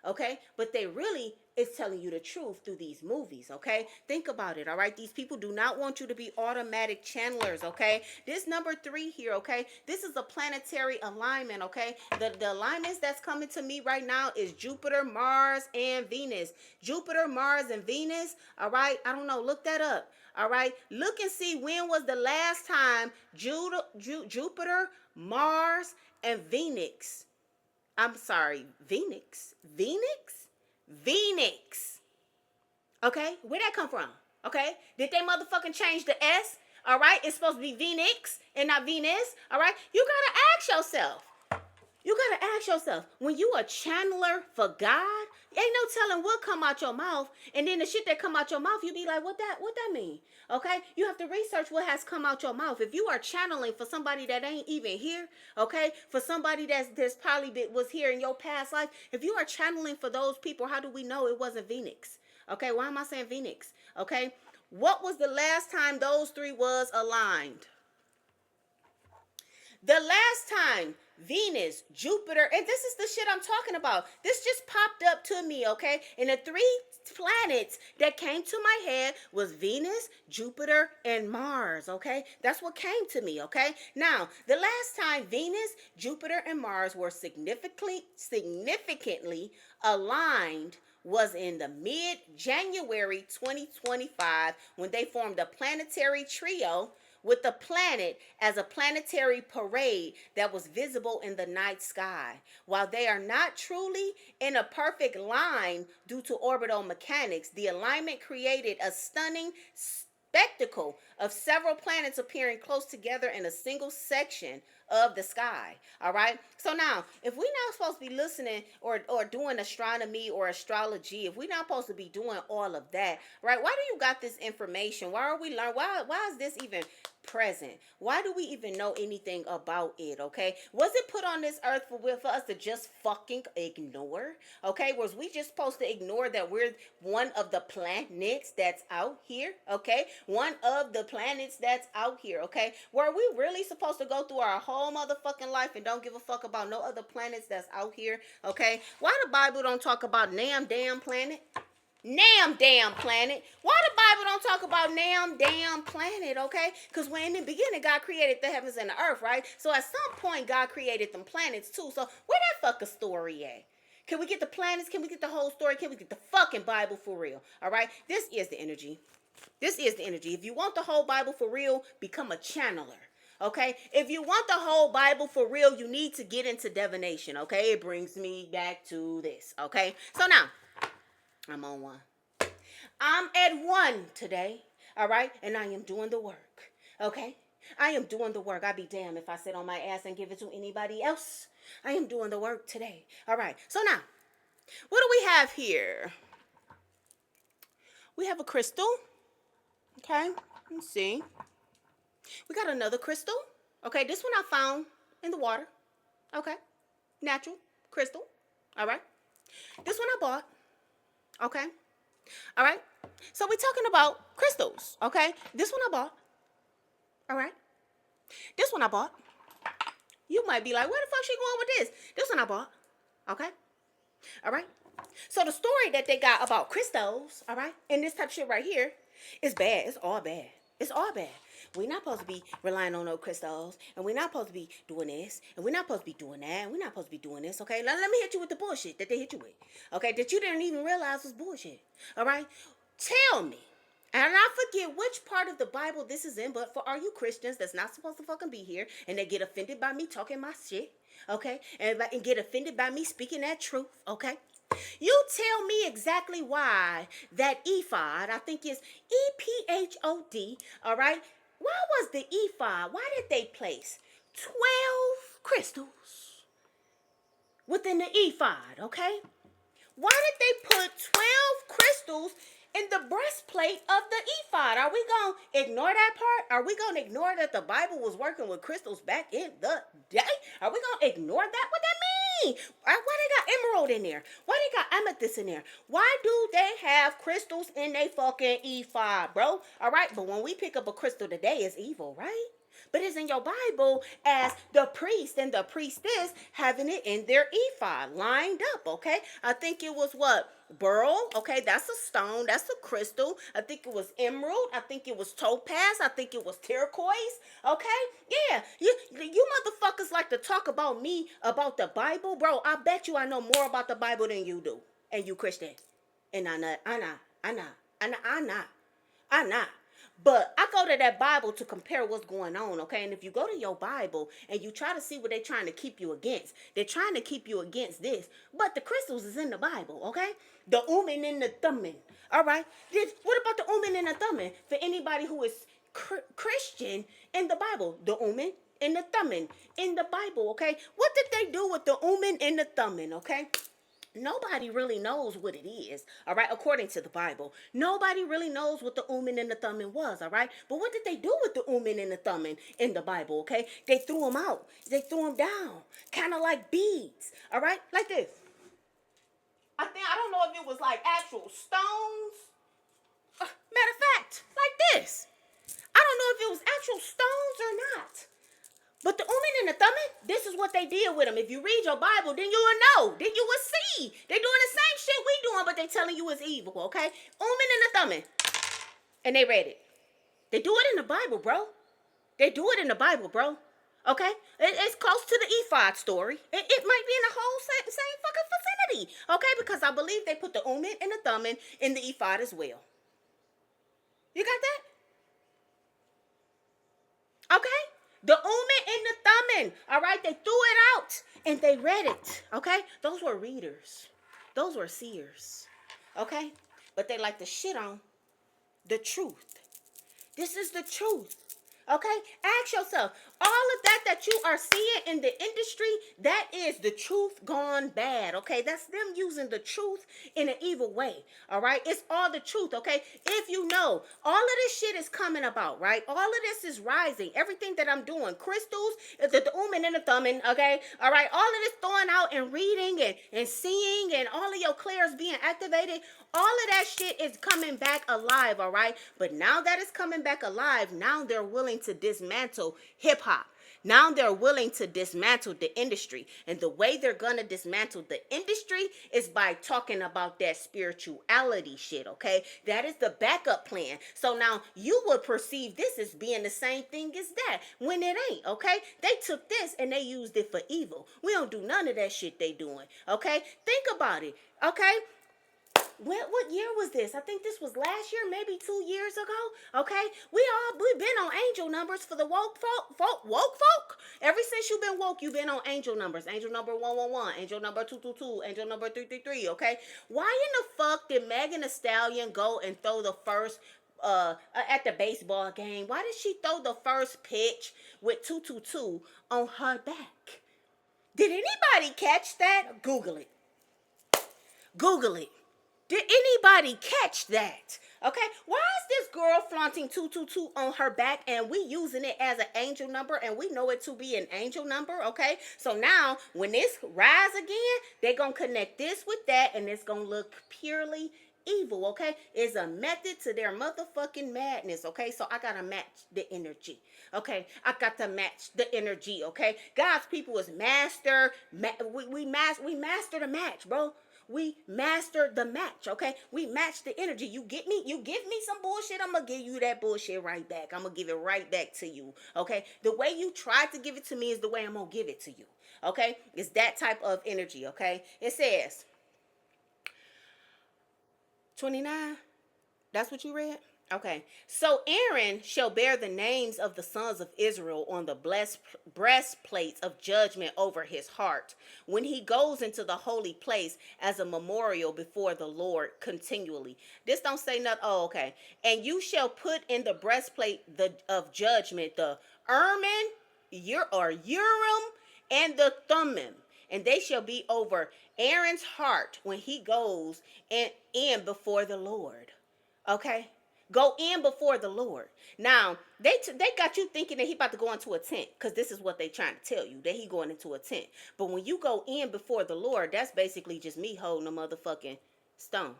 okay? But they really is telling you the truth through these movies, okay? Think about it, all right? These people do not want you to be automatic channelers, okay? This number 3 here, okay? This is a planetary alignment, okay? The alignments that's coming to me right now is Jupiter, Mars, and Venus. Jupiter, Mars, and Venus, all right? I don't know. Look that up, all right? Look and see when was the last time Jupiter, Mars, and Venus. I'm sorry, Venus. Okay, where that come from? Okay? Did they motherfucking change the S? All right? It's supposed to be Venix and not Venus. All right? You gotta ask yourself. You gotta ask yourself, when you a channeler for God, ain't no telling what come out your mouth, and then the shit that come out your mouth, you be like, what that mean? Okay, you have to research what has come out your mouth. If you are channeling for somebody that ain't even here, okay, for somebody that's probably was here in your past life, if you are channeling for those people, how do we know it wasn't Phoenix? Okay, why am I saying Phoenix? Okay, what was the last time those three was aligned? The last time Venus, Jupiter, and this is the shit I'm talking about. This just popped up to me, okay? And the three planets that came to my head was Venus, Jupiter, and Mars, okay? That's what came to me, okay? Now, the last time Venus, Jupiter, and Mars were significantly aligned was in the mid-January 2025 when they formed a planetary trio with the planet as a planetary parade that was visible in the night sky. While they are not truly in a perfect line due to orbital mechanics, the alignment created a stunning spectacle of several planets appearing close together in a single section of the sky. All right. So now, if we're not supposed to be listening or doing astronomy or astrology, if we're not supposed to be doing all of that, right? Why do you got this information? Why are we learning? Why is this even present? Why do we even know anything about it? Okay, was it put on this earth for us to just fucking ignore? Okay, was we just supposed to ignore that we're one of the planets that's out here? Okay, one of the planets that's out here. Okay, were we really supposed to go through our whole motherfucking life and don't give a fuck about no other planets that's out here? Okay, why the Bible don't talk about damn planet? Damn planet. Why the Bible don't talk about damn planet, okay? Because when in the beginning, God created the heavens and the earth, right? So at some point, God created them planets too. So where that fucking story at? Can we get the planets? Can we get the whole story? Can we get the fucking Bible for real? All right? This is the energy. This is the energy. If you want the whole Bible for real, become a channeler. Okay, if you want the whole Bible for real, you need to get into divination. Okay, it brings me back to this. Okay, so now I'm on one. I'm at one today, all right? And I am doing the work, okay? I am doing the work. I'd be damned if I sit on my ass and give it to anybody else. I am doing the work today, all right? So now, what do we have here? We have a crystal, okay? Let's see. We got another crystal, okay? This one I found in the water, okay? Natural crystal, all right? This one I bought, okay? All right. So we're talking about crystals. Okay. This one I bought. All right. This one I bought. You might be like, where the fuck she going with this? This one I bought. Okay. All right. So the story that they got about crystals, all right, and this type of shit right here is bad. It's all bad. It's all bad. We're not supposed to be relying on no crystals, and we're not supposed to be doing this, and we're not supposed to be doing that, and we're not supposed to be doing this, okay? Now, let me hit you with the bullshit that they hit you with, okay, that you didn't even realize was bullshit, all right? Tell me, and I forget which part of the Bible this is in, but for all you Christians that's not supposed to fucking be here, and they get offended by me talking my shit, okay, and get offended by me speaking that truth, okay? You tell me exactly why that Ephod, I think it's Ephod, all right? Why was the Ephod, why did they place 12 crystals within the Ephod, okay? Why did they put 12 crystals in the breastplate of the Ephod? Are we going to ignore that part? Are we going to ignore that the Bible was working with crystals back in the day? Are we going to ignore that? What that mean? Why they got emerald in there? Why they got amethyst in there? Why do they have crystals in they fucking Ephod, bro? All right, but when we pick up a crystal today, it's evil, right? But it's in your Bible as the priest and the priestess having it in their ephod lined up, okay? I think it was what? Beryl, okay? That's a stone. That's a crystal. I think it was emerald. I think it was topaz. I think it was turquoise, okay? Yeah, you motherfuckers like to talk about me, about the Bible. Bro, I bet you I know more about the Bible than you do. And you Christian. And I not. But I go to that Bible to compare what's going on, okay? And if you go to your Bible and you try to see what they're trying to keep you against, they're trying to keep you against this. But the crystals is in the Bible, okay? The Umin and the Thummim. All right? What about the Umin and the Thummim? For anybody who is Christian in the Bible, the Umin and the Thummim in the Bible, okay? What did they do with the Umin and the Thummim, okay? Nobody really knows what it is, all right, according to the Bible. Nobody really knows what the Umin and the Thummim was, all right? But what did they do with the Umin and the Thummim in the Bible, okay? They threw them out. They threw them down, kind of like beads, all right? Like this. I don't know if it was like actual stones. Matter of fact, like this. I don't know if it was actual stones or not. But the Umin and the Thummim, this is what they did with them. If you read your Bible, then you will know. Then you will see. They doing the same shit we doing, but they telling you it's evil, okay? Umin and the Thummim. And they read it. They do it in the Bible, bro. They do it in the Bible, bro. Okay? It's close to the Ephod story. It might be in the whole same fucking vicinity. Okay? Because I believe they put the Umin and the Thummim in the Ephod as well. You got that? Okay? The Umin and the Thummim. All right? They threw it out and they read it. Okay? Those were readers. Those were seers. Okay? But they like to shit on the truth. This is the truth. Okay? Ask yourself, all of that you are seeing in the industry, that is the truth gone bad. Okay? That's them using the truth in an evil way. All right? It's all the truth. Okay? If you know, all of this shit is coming about, right? All of this is rising. Everything that I'm doing, crystals, the Umin and the Thummim, okay? All right? All of this throwing out and reading and seeing and all of your clairs being activated, all of that shit is coming back alive, all right? But now that it's coming back alive, now they're willing to dismantle hip hop. Now they're willing to dismantle the industry. And the way they're going to dismantle the industry is by talking about that spirituality shit, okay? That is the backup plan. So now you would perceive this as being the same thing as that when it ain't, okay? They took this and they used it for evil. We don't do none of that shit they doing, okay? Think about it, okay? What year was this? I think this was last year, maybe 2 years ago. Okay, we've been on angel numbers for the woke folk. Ever since you've been woke, you've been on angel numbers. Angel number 111, angel number 222, angel number 333. Okay, why in the fuck did Megan Thee Stallion go and throw the first at the baseball game? Why did she throw the first pitch with 222 on her back? Did anybody catch that? Google it. Google it. Did anybody catch that? Okay, why is this girl flaunting 222 on her back and we using it as an angel number and we know it to be an angel number? Okay, so now when this rise again, they're gonna connect this with that and it's gonna look purely evil. Okay, it's a method to their motherfucking madness. Okay, so I gotta match the energy. Okay, I got to match the energy. Okay, God's people is master. We master the match, bro. We mastered the match, okay? We match the energy. You get me? You give me some bullshit, I'm going to give you that bullshit right back. I'm going to give it right back to you, okay? The way you tried to give it to me is the way I'm going to give it to you, okay? It's that type of energy, okay? It says, 29, that's what you read? Okay, so Aaron shall bear the names of the sons of Israel on the breastplates of judgment over his heart when he goes into the holy place as a memorial before the Lord continually. This don't say nothing. Oh, okay. And you shall put in the breastplate of judgment the Ermin, Urim, and the Thummim, and they shall be over Aaron's heart when he goes in before the Lord. Okay. Go in before the Lord. Now, they got you thinking that he about to go into a tent, because this is what they trying to tell you, that he going into a tent. But when you go in before the Lord, that's basically just me holding a motherfucking stone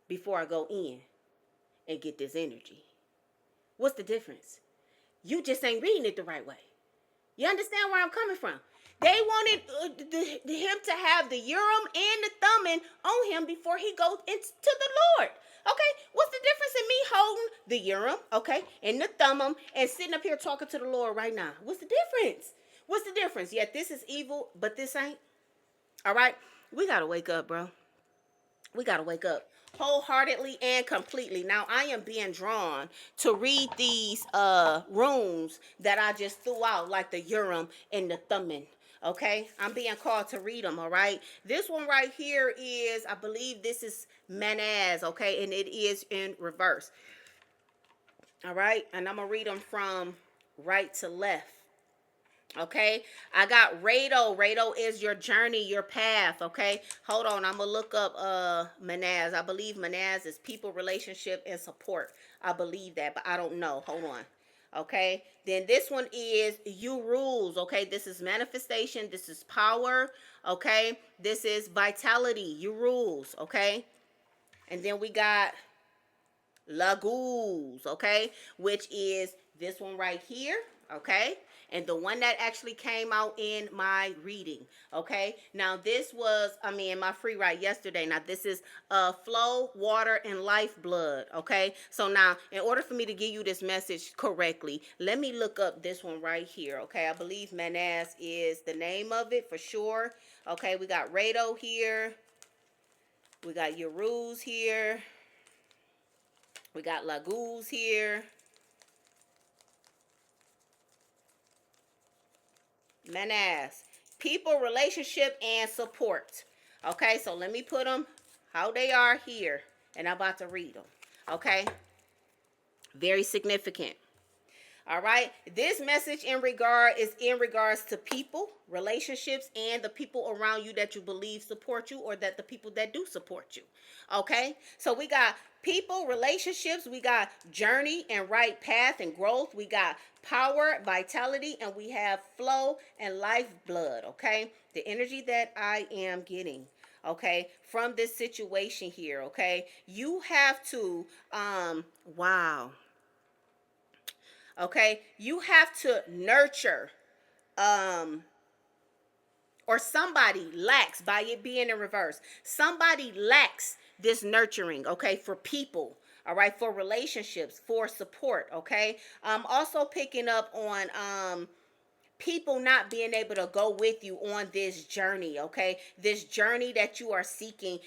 before I go in and get this energy. What's the difference? You just ain't reading it the right way. You understand where I'm coming from? They wanted him to have the Urim and the Thummim on him before he goes into the Lord. Okay, what's the difference in me holding the Urim, okay, and the Thummim and sitting up here talking to the Lord right now? What's the difference? What's the difference? Yet this is evil, but this ain't. All right, we got to wake up, bro. We got to wake up. wholeheartedly and completely. Now I am being drawn to read these runes that I just threw out, like the Urim and the Thummim. Okay, I'm being called to read them. All right, this one right here is, I believe this is Manaz. Okay, and it is in reverse. All right, and I'm gonna read them from right to left. Okay, I got Rado. Rado is your journey, your path. Okay, hold on, I'm gonna look up Manaz. I believe Manaz is people, relationship, and support. I believe that, but I don't know. Hold on. Okay, then this one is you rules. Okay, this is manifestation, this is power. Okay, this is vitality, you rules. Okay, and then we got Laguz, okay, which is this one right here, okay, and the one that actually came out in my reading, okay. Now this was, I mean, in my free write yesterday. Now this is flow, water, and lifeblood, okay. So now, in order for me to give you this message correctly, let me look up this one right here, okay. I believe Manaz is the name of it for sure. Okay, we got Rado here, we got Yeruz here, we got Laguz here. Manaz. People, relationship, and support. Okay, so let me put them how they are here. And I'm about to read them. Okay? Very significant. All right, this message is in regards to people, relationships, and the people around you that you believe support you, or that the people that do support you. Okay, so we got people, relationships, we got journey and right path and growth, we got power, vitality, and we have flow and lifeblood. Okay, the energy that I am getting, okay, from this situation here. Okay, you have to wow, okay, you have to nurture, um or somebody lacks, by it being in reverse, somebody lacks this nurturing, okay, for people, all right, for relationships, for support. Okay, also picking up on people not being able to go with you on this journey. Okay, this journey that you are seeking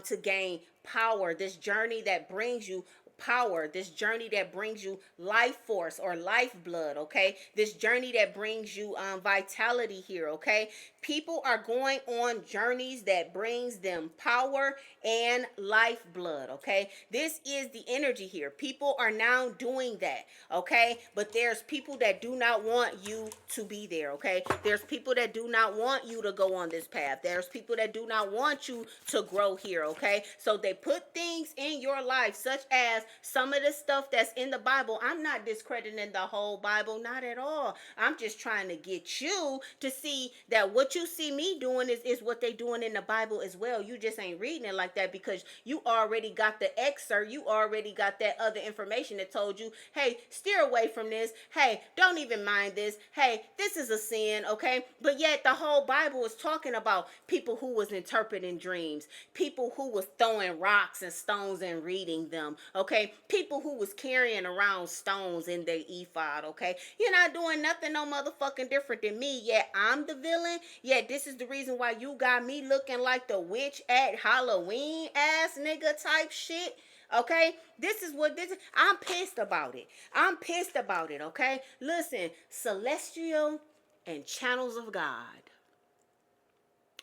to gain power, this journey that brings you power, this journey that brings you life force or lifeblood. Okay, this journey that brings you vitality here. Okay, people are going on journeys that brings them power and lifeblood. Okay, this is the energy here. People are now doing that. Okay, but there's people that do not want you to be there. Okay, there's people that do not want you to go on this path. There's people that do not want you to grow here. Okay, so they put things in your life, such as some of the stuff that's in the Bible. I'm not discrediting the whole Bible, not at all. I'm just trying to get you to see that what you see me doing is what they doing in the Bible as well. You just ain't reading it like that because you already got the excerpt. You already got that other information that told you, hey, steer away from this. Hey, don't even mind this. Hey, this is a sin, okay? But yet the whole Bible is talking about people who was interpreting dreams, people who was throwing rocks and stones and reading them, okay? People who was carrying around stones in their ephod, okay? You're not doing nothing no motherfucking different than me, yet I'm the villain. Yet this is the reason why you got me looking like the witch at Halloween ass nigga type shit. Okay, this is what this is. I'm pissed about it. I'm pissed about it. Okay, listen, celestial and channels of God.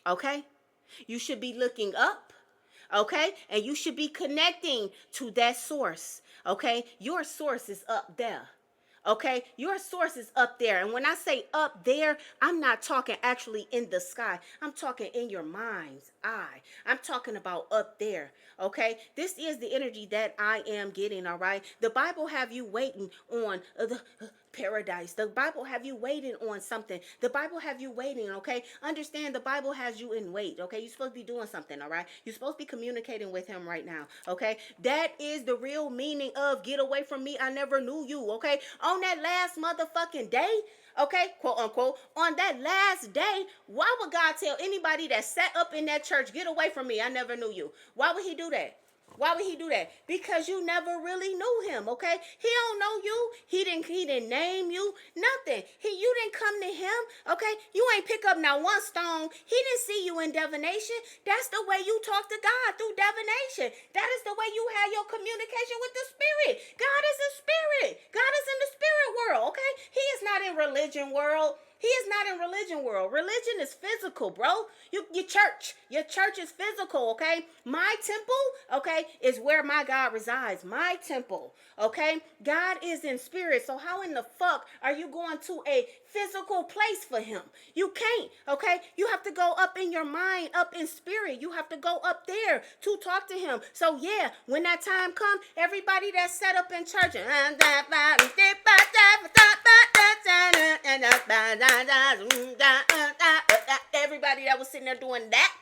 Okay, you should be looking up. Okay, and you should be connecting to that source. Okay, your source is up there. Okay, your source is up there. And when I say up there, I'm not talking actually in the sky. I'm talking in your mind's eye. I'm talking about up there. Okay, this is the energy that I am getting. All right, the Bible have you waiting on the paradise. The Bible have you waiting on something. The Bible have you waiting. Okay, understand, the Bible has you in wait. Okay, you're supposed to be doing something. All right, you're supposed to be communicating with him right now. Okay, that is the real meaning of get away from me, I never knew you. Okay, on that last motherfucking day, okay, quote unquote, on that last day, why would God tell anybody that sat up in that church, get away from me, I never knew you? Why would he do that? Why would he do that? Because you never really knew him, okay? He don't know you. He didn't name you. Nothing. You didn't come to him, okay? You ain't pick up now one stone. He didn't see you in divination. That's the way you talk to God, through divination. That is the way you have your communication with the spirit. God is a spirit. God is in the spirit world, okay? He is not in religion world. He is not in religion world. Religion is physical, bro. Your church is physical, okay? My temple, okay, is where my God resides. My temple, okay? God is in spirit. So how in the fuck are you going to a physical place for him? You can't, okay? You have to go up in your mind, up in spirit. You have to go up there to talk to him. So yeah, when that time comes, everybody that's set up in church, everybody that was sitting there doing that,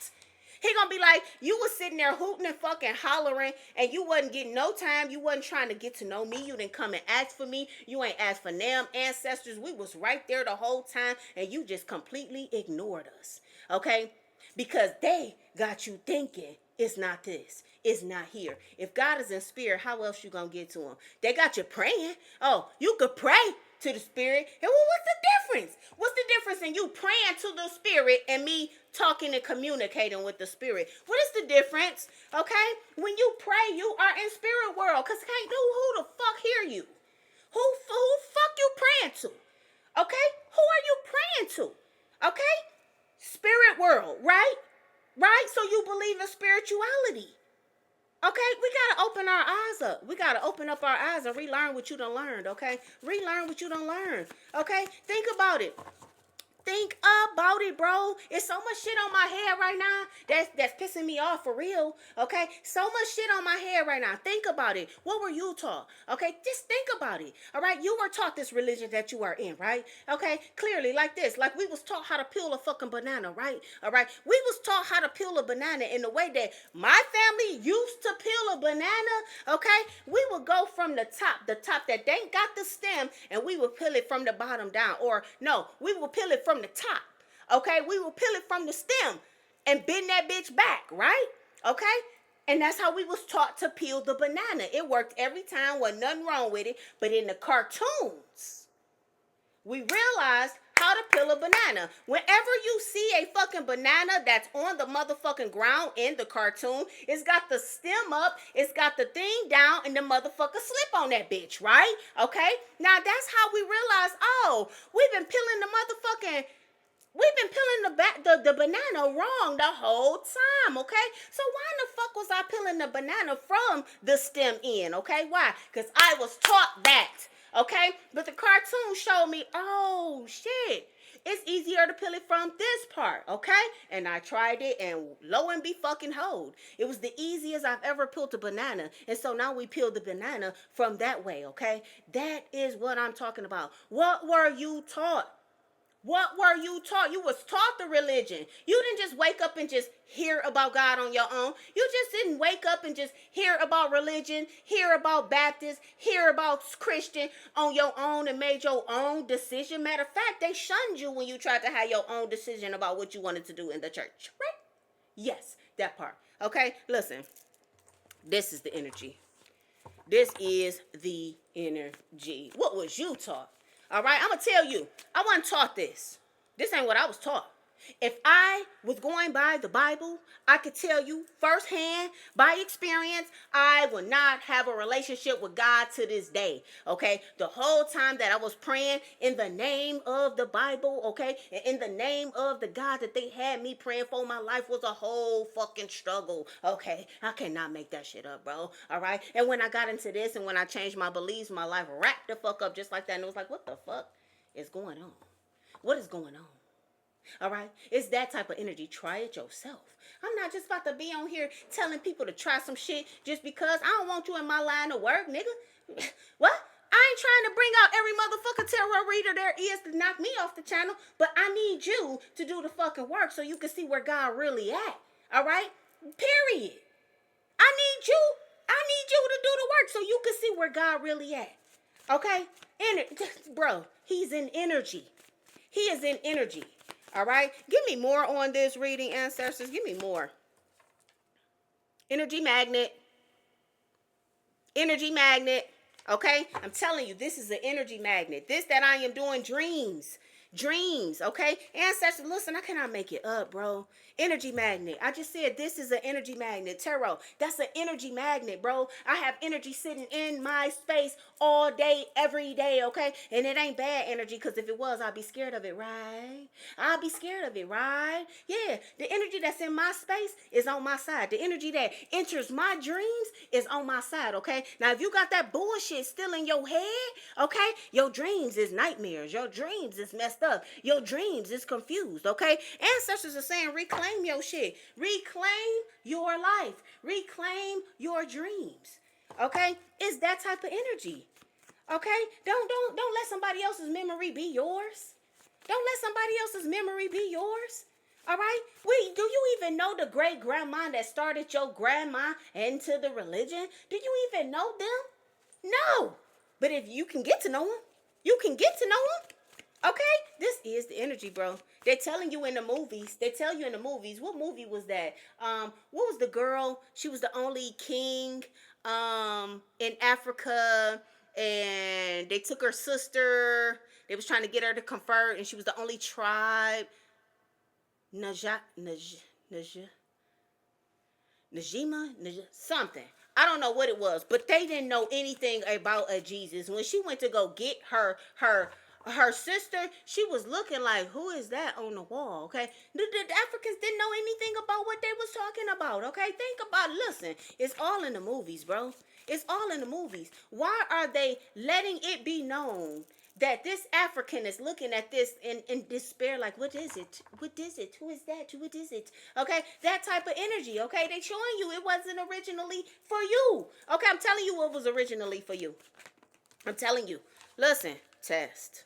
he gonna be like, you was sitting there hooting and fucking hollering, and you wasn't getting no time. You wasn't trying to get to know me. You didn't come and ask for me. You ain't asked for them ancestors. We was right there the whole time, and you just completely ignored us, okay? Because they got you thinking it's not this, it's not here. If God is in spirit, how else you gonna get to him? They got you praying. Oh, you could pray to the spirit. And well, what's the difference? What's the difference in you praying to the spirit and me talking and communicating with the spirit? What is the difference? Okay? When you pray, you are in spirit world. Because can't who the fuck hear you? Who fuck you praying to? Okay? Who are you praying to? Okay? Spirit world, right? Right? So you believe in spirituality. Okay, we gotta open our eyes up. We gotta open up our eyes and relearn what you done learned, okay? Relearn what you done learned, okay? Think about it. Think about it, bro. It's so much shit on my head right now that's pissing me off for real. Okay, so much shit on my head right now. Think about it. What were you taught? Okay, just think about it. All right, you were taught this religion that you are in, right? Okay, clearly like this, like we was taught how to peel a fucking banana, right? All right, we was taught how to peel a banana in the way that my family used to peel a banana. Okay, we would go from the top that ain't got the stem, and we would peel it from the bottom down, or no, we would peel it from the top. Okay, we will peel it from the stem and bend that bitch back, right? Okay, and that's how we was taught to peel the banana. It worked every time, wasn't nothing wrong with it. But in the cartoons, we realized how to peel a banana. Whenever you see a fucking banana that's on the motherfucking ground in the cartoon, it's got the stem up, it's got the thing down, and the motherfucker slip on that bitch, right? Okay, now that's how we realized, oh, we've been peeling the banana wrong the whole time, okay? So why in the fuck was I peeling the banana from the stem end, okay? Why? Because I was taught that, okay? But the cartoon showed me, oh, shit, it's easier to peel it from this part, okay? And I tried it, and lo and behold, it was the easiest I've ever peeled a banana. And so now we peel the banana from that way, okay? That is what I'm talking about. What were you taught? What were you taught? You was taught the religion. You didn't just wake up and just hear about God on your own. You just didn't wake up and just hear about religion, hear about Baptist, hear about Christian on your own and made your own decision. Matter of fact, they shunned you when you tried to have your own decision about what you wanted to do in the church, right? Yes, that part. Okay, listen. This is the energy. This is the energy. What was you taught? All right, I'm going to tell you, I wasn't taught this. This ain't what I was taught. If I was going by the Bible, I could tell you firsthand, by experience, I would not have a relationship with God to this day, okay? The whole time that I was praying in the name of the Bible, okay? And in the name of the God that they had me praying for, my life was a whole fucking struggle, okay? I cannot make that shit up, bro, all right? And when I got into this and when I changed my beliefs, my life wrapped the fuck up just like that. And it was like, what the fuck is going on? What is going on? All right, it's that type of energy. Try it yourself. I'm not just about to be on here telling people to try some shit just because I don't want you in my line of work, nigga. What? I ain't trying to bring out every motherfucking tarot reader there is to knock me off the channel, but I need you to do the fucking work so you can see where God really at. All right? Period. I need you to do the work so you can see where God really at. Okay? Bro, he's in energy. He is in energy. All right, give me more on this reading, ancestors. Give me more. Energy magnet. Energy magnet. Okay, I'm telling you, this is an energy magnet. This that I am doing, dreams. Okay, ancestors, listen, I cannot make it up, bro. Energy magnet. I just said this is an energy magnet. Tarot, that's an energy magnet, bro. I have energy sitting in my space all day, every day. Okay, and it ain't bad energy, because if it was, I'd be scared of it, right? I'd be scared of it, right? Yeah, the energy that's in my space is on my side. The energy that enters my dreams is on my side. Okay, now if you got that bullshit still in your head, okay, your dreams is nightmares, your dreams is messed up, your dreams is confused. Okay, ancestors are saying reclaim your shit, reclaim your life, reclaim your dreams. Okay, it's that type of energy. Okay, don't let somebody else's memory be yours. Don't let somebody else's memory be yours. All right? Wait, do you even know the great grandma that started your grandma into the religion? Do you even know them? No. But if you can get to know them, you can get to know them. Okay? This is the energy, bro. They're telling you in the movies. They tell you in the movies. What movie was that? What was the girl? She was the only king in Africa, and they took her sister. They was trying to get her to convert, and she was the only tribe. Naja, Naj, Naja, Najima, Naja, something. I don't know what it was, but they didn't know anything about Jesus. When she went to go get her sister, she was looking like, who is that on the wall? Okay, the Africans didn't know anything about what they was talking about. Okay, think about, listen, it's all in the movies, bro. It's all in the movies. Why are they letting it be known that this African is looking at this in despair, like, what is it? What is it? Who is that? What is it? Okay, that type of energy. Okay, they showing you it wasn't originally for you. Okay, I'm telling you what was originally for you. I'm telling you. Listen, test.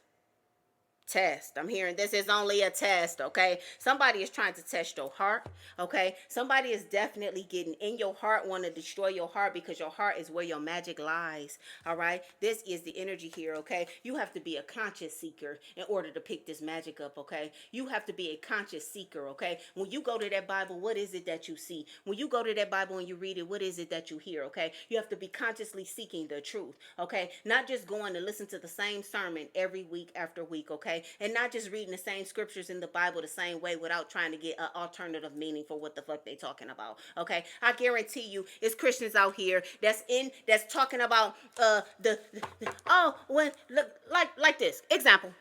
I'm hearing this is only a test. Okay, somebody is trying to test your heart. Okay, somebody is definitely getting in your heart, want to destroy your heart, because your heart is where your magic lies. All right, this is the energy here. Okay, you have to be a conscious seeker in order to pick this magic up. Okay, you have to be a conscious seeker. Okay, when you go to that Bible, what is it that you see? When you go to that Bible and you read it, what is it that you hear? Okay, you have to be consciously seeking the truth. Okay, not just going to listen to the same sermon every week after week. Okay, and not just reading the same scriptures in the Bible the same way without trying to get an alternative meaning for what the fuck they talking about. Okay, I guarantee you, it's Christians out here that's talking about oh, when look, like this example.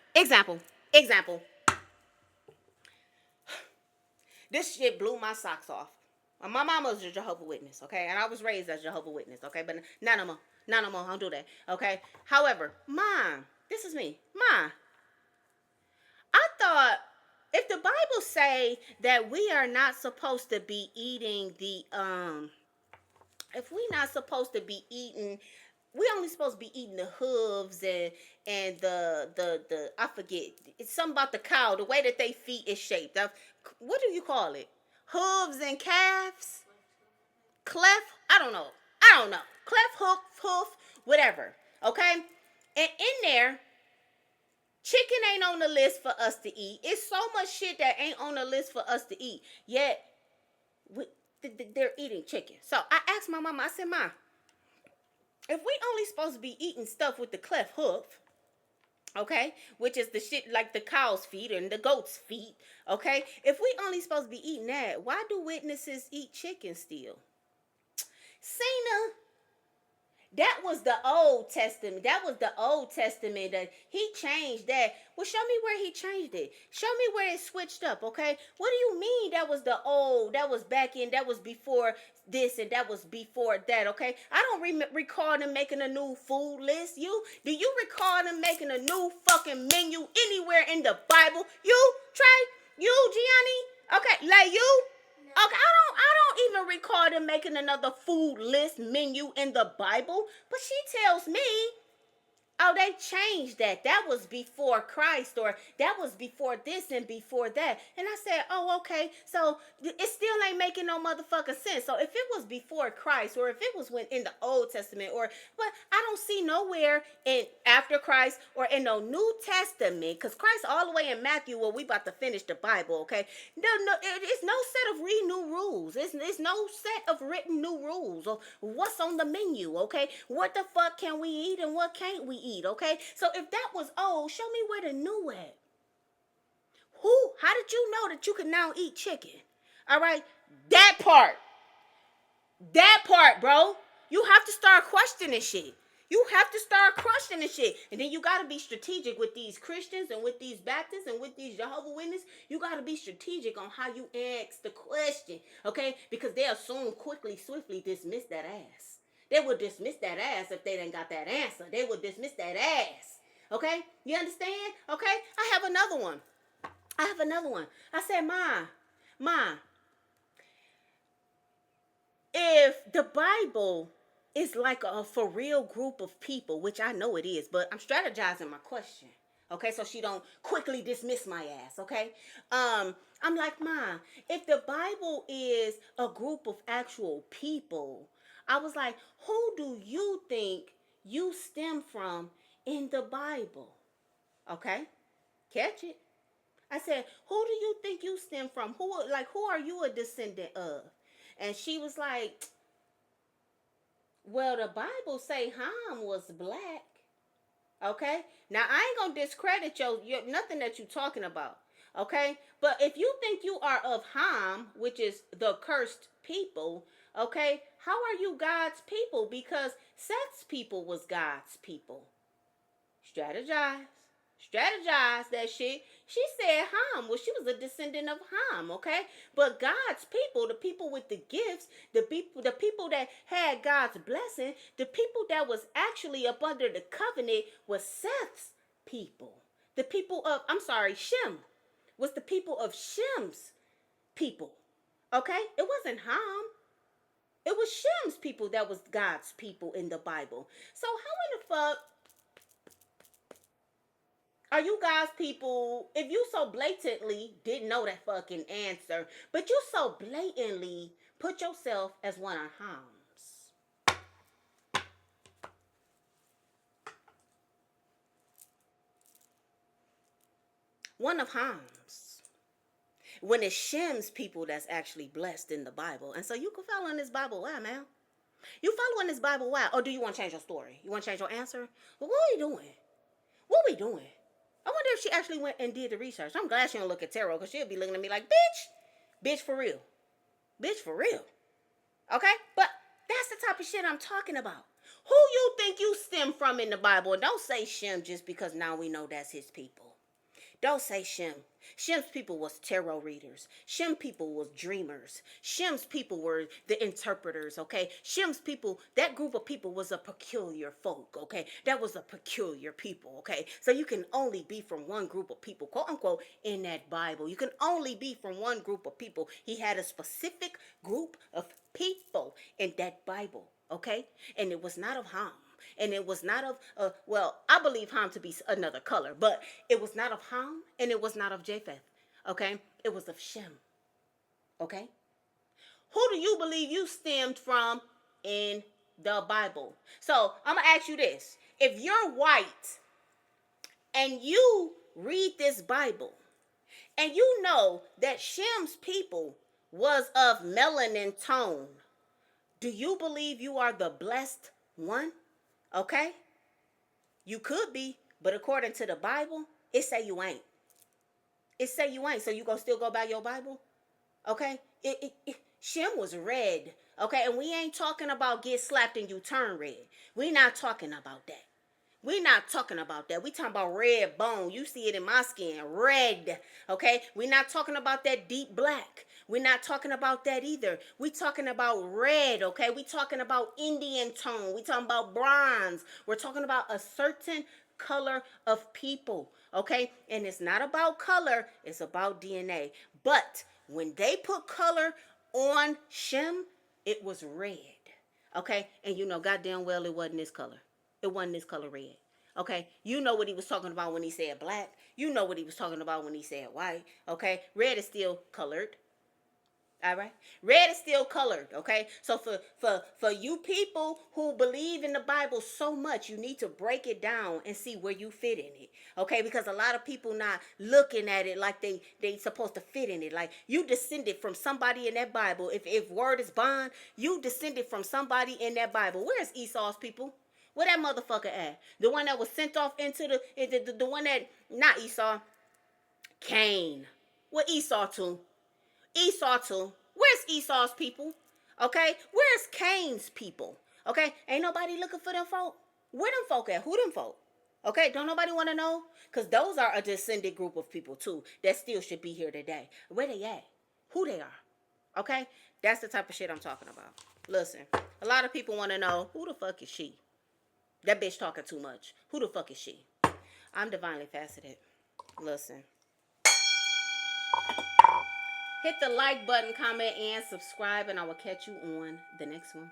This shit blew my socks off. My mama was a Jehovah's Witness, okay, and I was raised as a Jehovah's Witness, okay, but none of them, I don't do that, okay. However, Mom, this is me, Mom. I thought, if the Bible say that we are not supposed to be eating if we not supposed to be eating, we only supposed to be eating the hooves and the I forget, it's something about the cow, the way that they feet is shaped. What do you call it? Hooves and calves? Cleft? I don't know. Cleft, hoof, whatever. Okay? And in there, chicken ain't on the list for us to eat. It's so much shit that ain't on the list for us to eat. Yet, they're eating chicken. So I asked my mama, I said, Ma, if we only supposed to be eating stuff with the cleft hoof, okay, which is the shit like the cow's feet and the goat's feet, okay, if we only supposed to be eating that, why do witnesses eat chicken still? Cena, that was the Old Testament. That he changed that. Well, show me where he changed it. Show me where it switched up, okay? What do you mean that was the old, that was back in, that was before this and that was before that, okay? I don't recall them making a new food list. Do you recall them making a new fucking menu anywhere in the Bible? You, Trey? You, Gianni? Okay, like you? Okay, I don't even recall them making another food list menu in the Bible. But she tells me, oh, they changed that. That was before Christ, or that was before this and before that. And I said, oh, okay. So it still ain't making no motherfucking sense. So if it was before Christ, or if it was when in the Old Testament, or but I don't see nowhere in after Christ or in no New Testament, because Christ all the way in Matthew, well, we about to finish the Bible, okay? No, it's no set of new rules. It's no set of written new rules of what's on the menu, okay? What the fuck can we eat and what can't we eat, okay? So if that was old, show me where the new at. How did you know that you can now eat chicken? All right, that part. That part, bro. You have to start questioning shit. You have to start questioning shit. And then you got to be strategic with these Christians and with these Baptists and with these Jehovah Witnesses. You got to be strategic on how you ask the question, okay? Because they'll soon, quickly, swiftly dismiss that ass. They will dismiss that ass if they didn't got that answer. They will dismiss that ass, okay? You understand? Okay? I have another one. I said, Ma, if the Bible is like a for real group of people, which I know it is, but I'm strategizing my question. Okay, so she don't quickly dismiss my ass, okay? I'm like, Ma, if the Bible is a group of actual people, I was like, who do you think you stem from in the Bible? Okay? Catch it. I said, who do you think you stem from? Who are you a descendant of? And she was like, well, the Bible say Ham was black. Okay? Now, I ain't going to discredit your nothing that you talking about. Okay? But if you think you are of Ham, which is the cursed people, okay, how are you God's people? Because Seth's people was God's people. Strategize. Strategize that shit. She said Ham. Well, she was a descendant of Ham, okay? But God's people, the people with the gifts, the people that had God's blessing, the people that was actually up under the covenant was Seth's people. The people of, Shem was the people of Shem's people. Okay? It wasn't Ham. It was Shem's people that was God's people in the Bible. So how in the fuck are you guys people, if you so blatantly didn't know that fucking answer, but you so blatantly put yourself as one of Ham's? One of Ham's. When it's Shem's people that's actually blessed in the Bible. And so you can follow in this Bible. Why, man? You following this Bible. Why? Or do you want to change your story? You want to change your answer? Well, what are we doing? What are we doing? I wonder if she actually went and did the research. I'm glad she don't look at tarot, because she'll be looking at me like, bitch for real. Bitch for real. Okay? But that's the type of shit I'm talking about. Who you think you stem from in the Bible? And don't say Shem just because now we know that's his people. Don't say Shem. Shem's people was tarot readers. Shem people was dreamers. Shem's people were the interpreters, okay? Shem's people, that group of people was a peculiar folk, okay? That was a peculiar people, okay? So you can only be from one group of people, quote unquote, in that Bible. You can only be from one group of people. He had a specific group of people in that Bible, okay? And it was not of Ham. And it was not of, I believe Ham to be another color, but it was not of Ham and it was not of Japheth, okay? It was of Shem, okay? Who do you believe you stemmed from in the Bible? So I'm going to ask you this. If you're white and you read this Bible and you know that Shem's people was of melanin tone, do you believe you are the blessed one? Okay? You could be, but according to the Bible, it say you ain't. It say you ain't. So you gonna still go by your Bible? Okay? Shem was red. Okay? And we ain't talking about get slapped and you turn red. We not talking about that. We not talking about that. We talking about red bone. You see it in my skin. Red. Okay? We not talking about that deep black. We're not talking about that either. We talking about red, okay? We talking about Indian tone. We talking about bronze. We're talking about a certain color of people, okay? And it's not about color. It's about DNA. But when they put color on Shem, it was red, okay? And you know goddamn well it wasn't this color. It wasn't this color red. Okay, you know what he was talking about when he said black. You know what he was talking about when he said white. Okay, red is still colored. All right, red is still colored. Okay, so for you people who believe in the Bible so much, you need to break it down and see where you fit in it. Okay, because a lot of people not looking at it like they supposed to fit in it. Like, you descended from somebody in that Bible. If word is bond, you descended from somebody in that Bible. Where's Esau's people? Where that motherfucker at? The one that was sent off into the one that, not Esau, Cain. What Esau to? Esau too. Where's Esau's people? Okay, where's Cain's people? Okay, ain't nobody looking for them folk. Where them folk at? Who them folk? Okay, don't nobody want to know? Because those are a descended group of people too that still should be here today. Where they at? Who they are? Okay, that's the type of shit I'm talking about. Listen, a lot of people want to know, who the fuck is she? That bitch talking too much. Who the fuck is she? I'm divinely faceted. Listen. Hit the like button, comment, and subscribe, and I will catch you on the next one.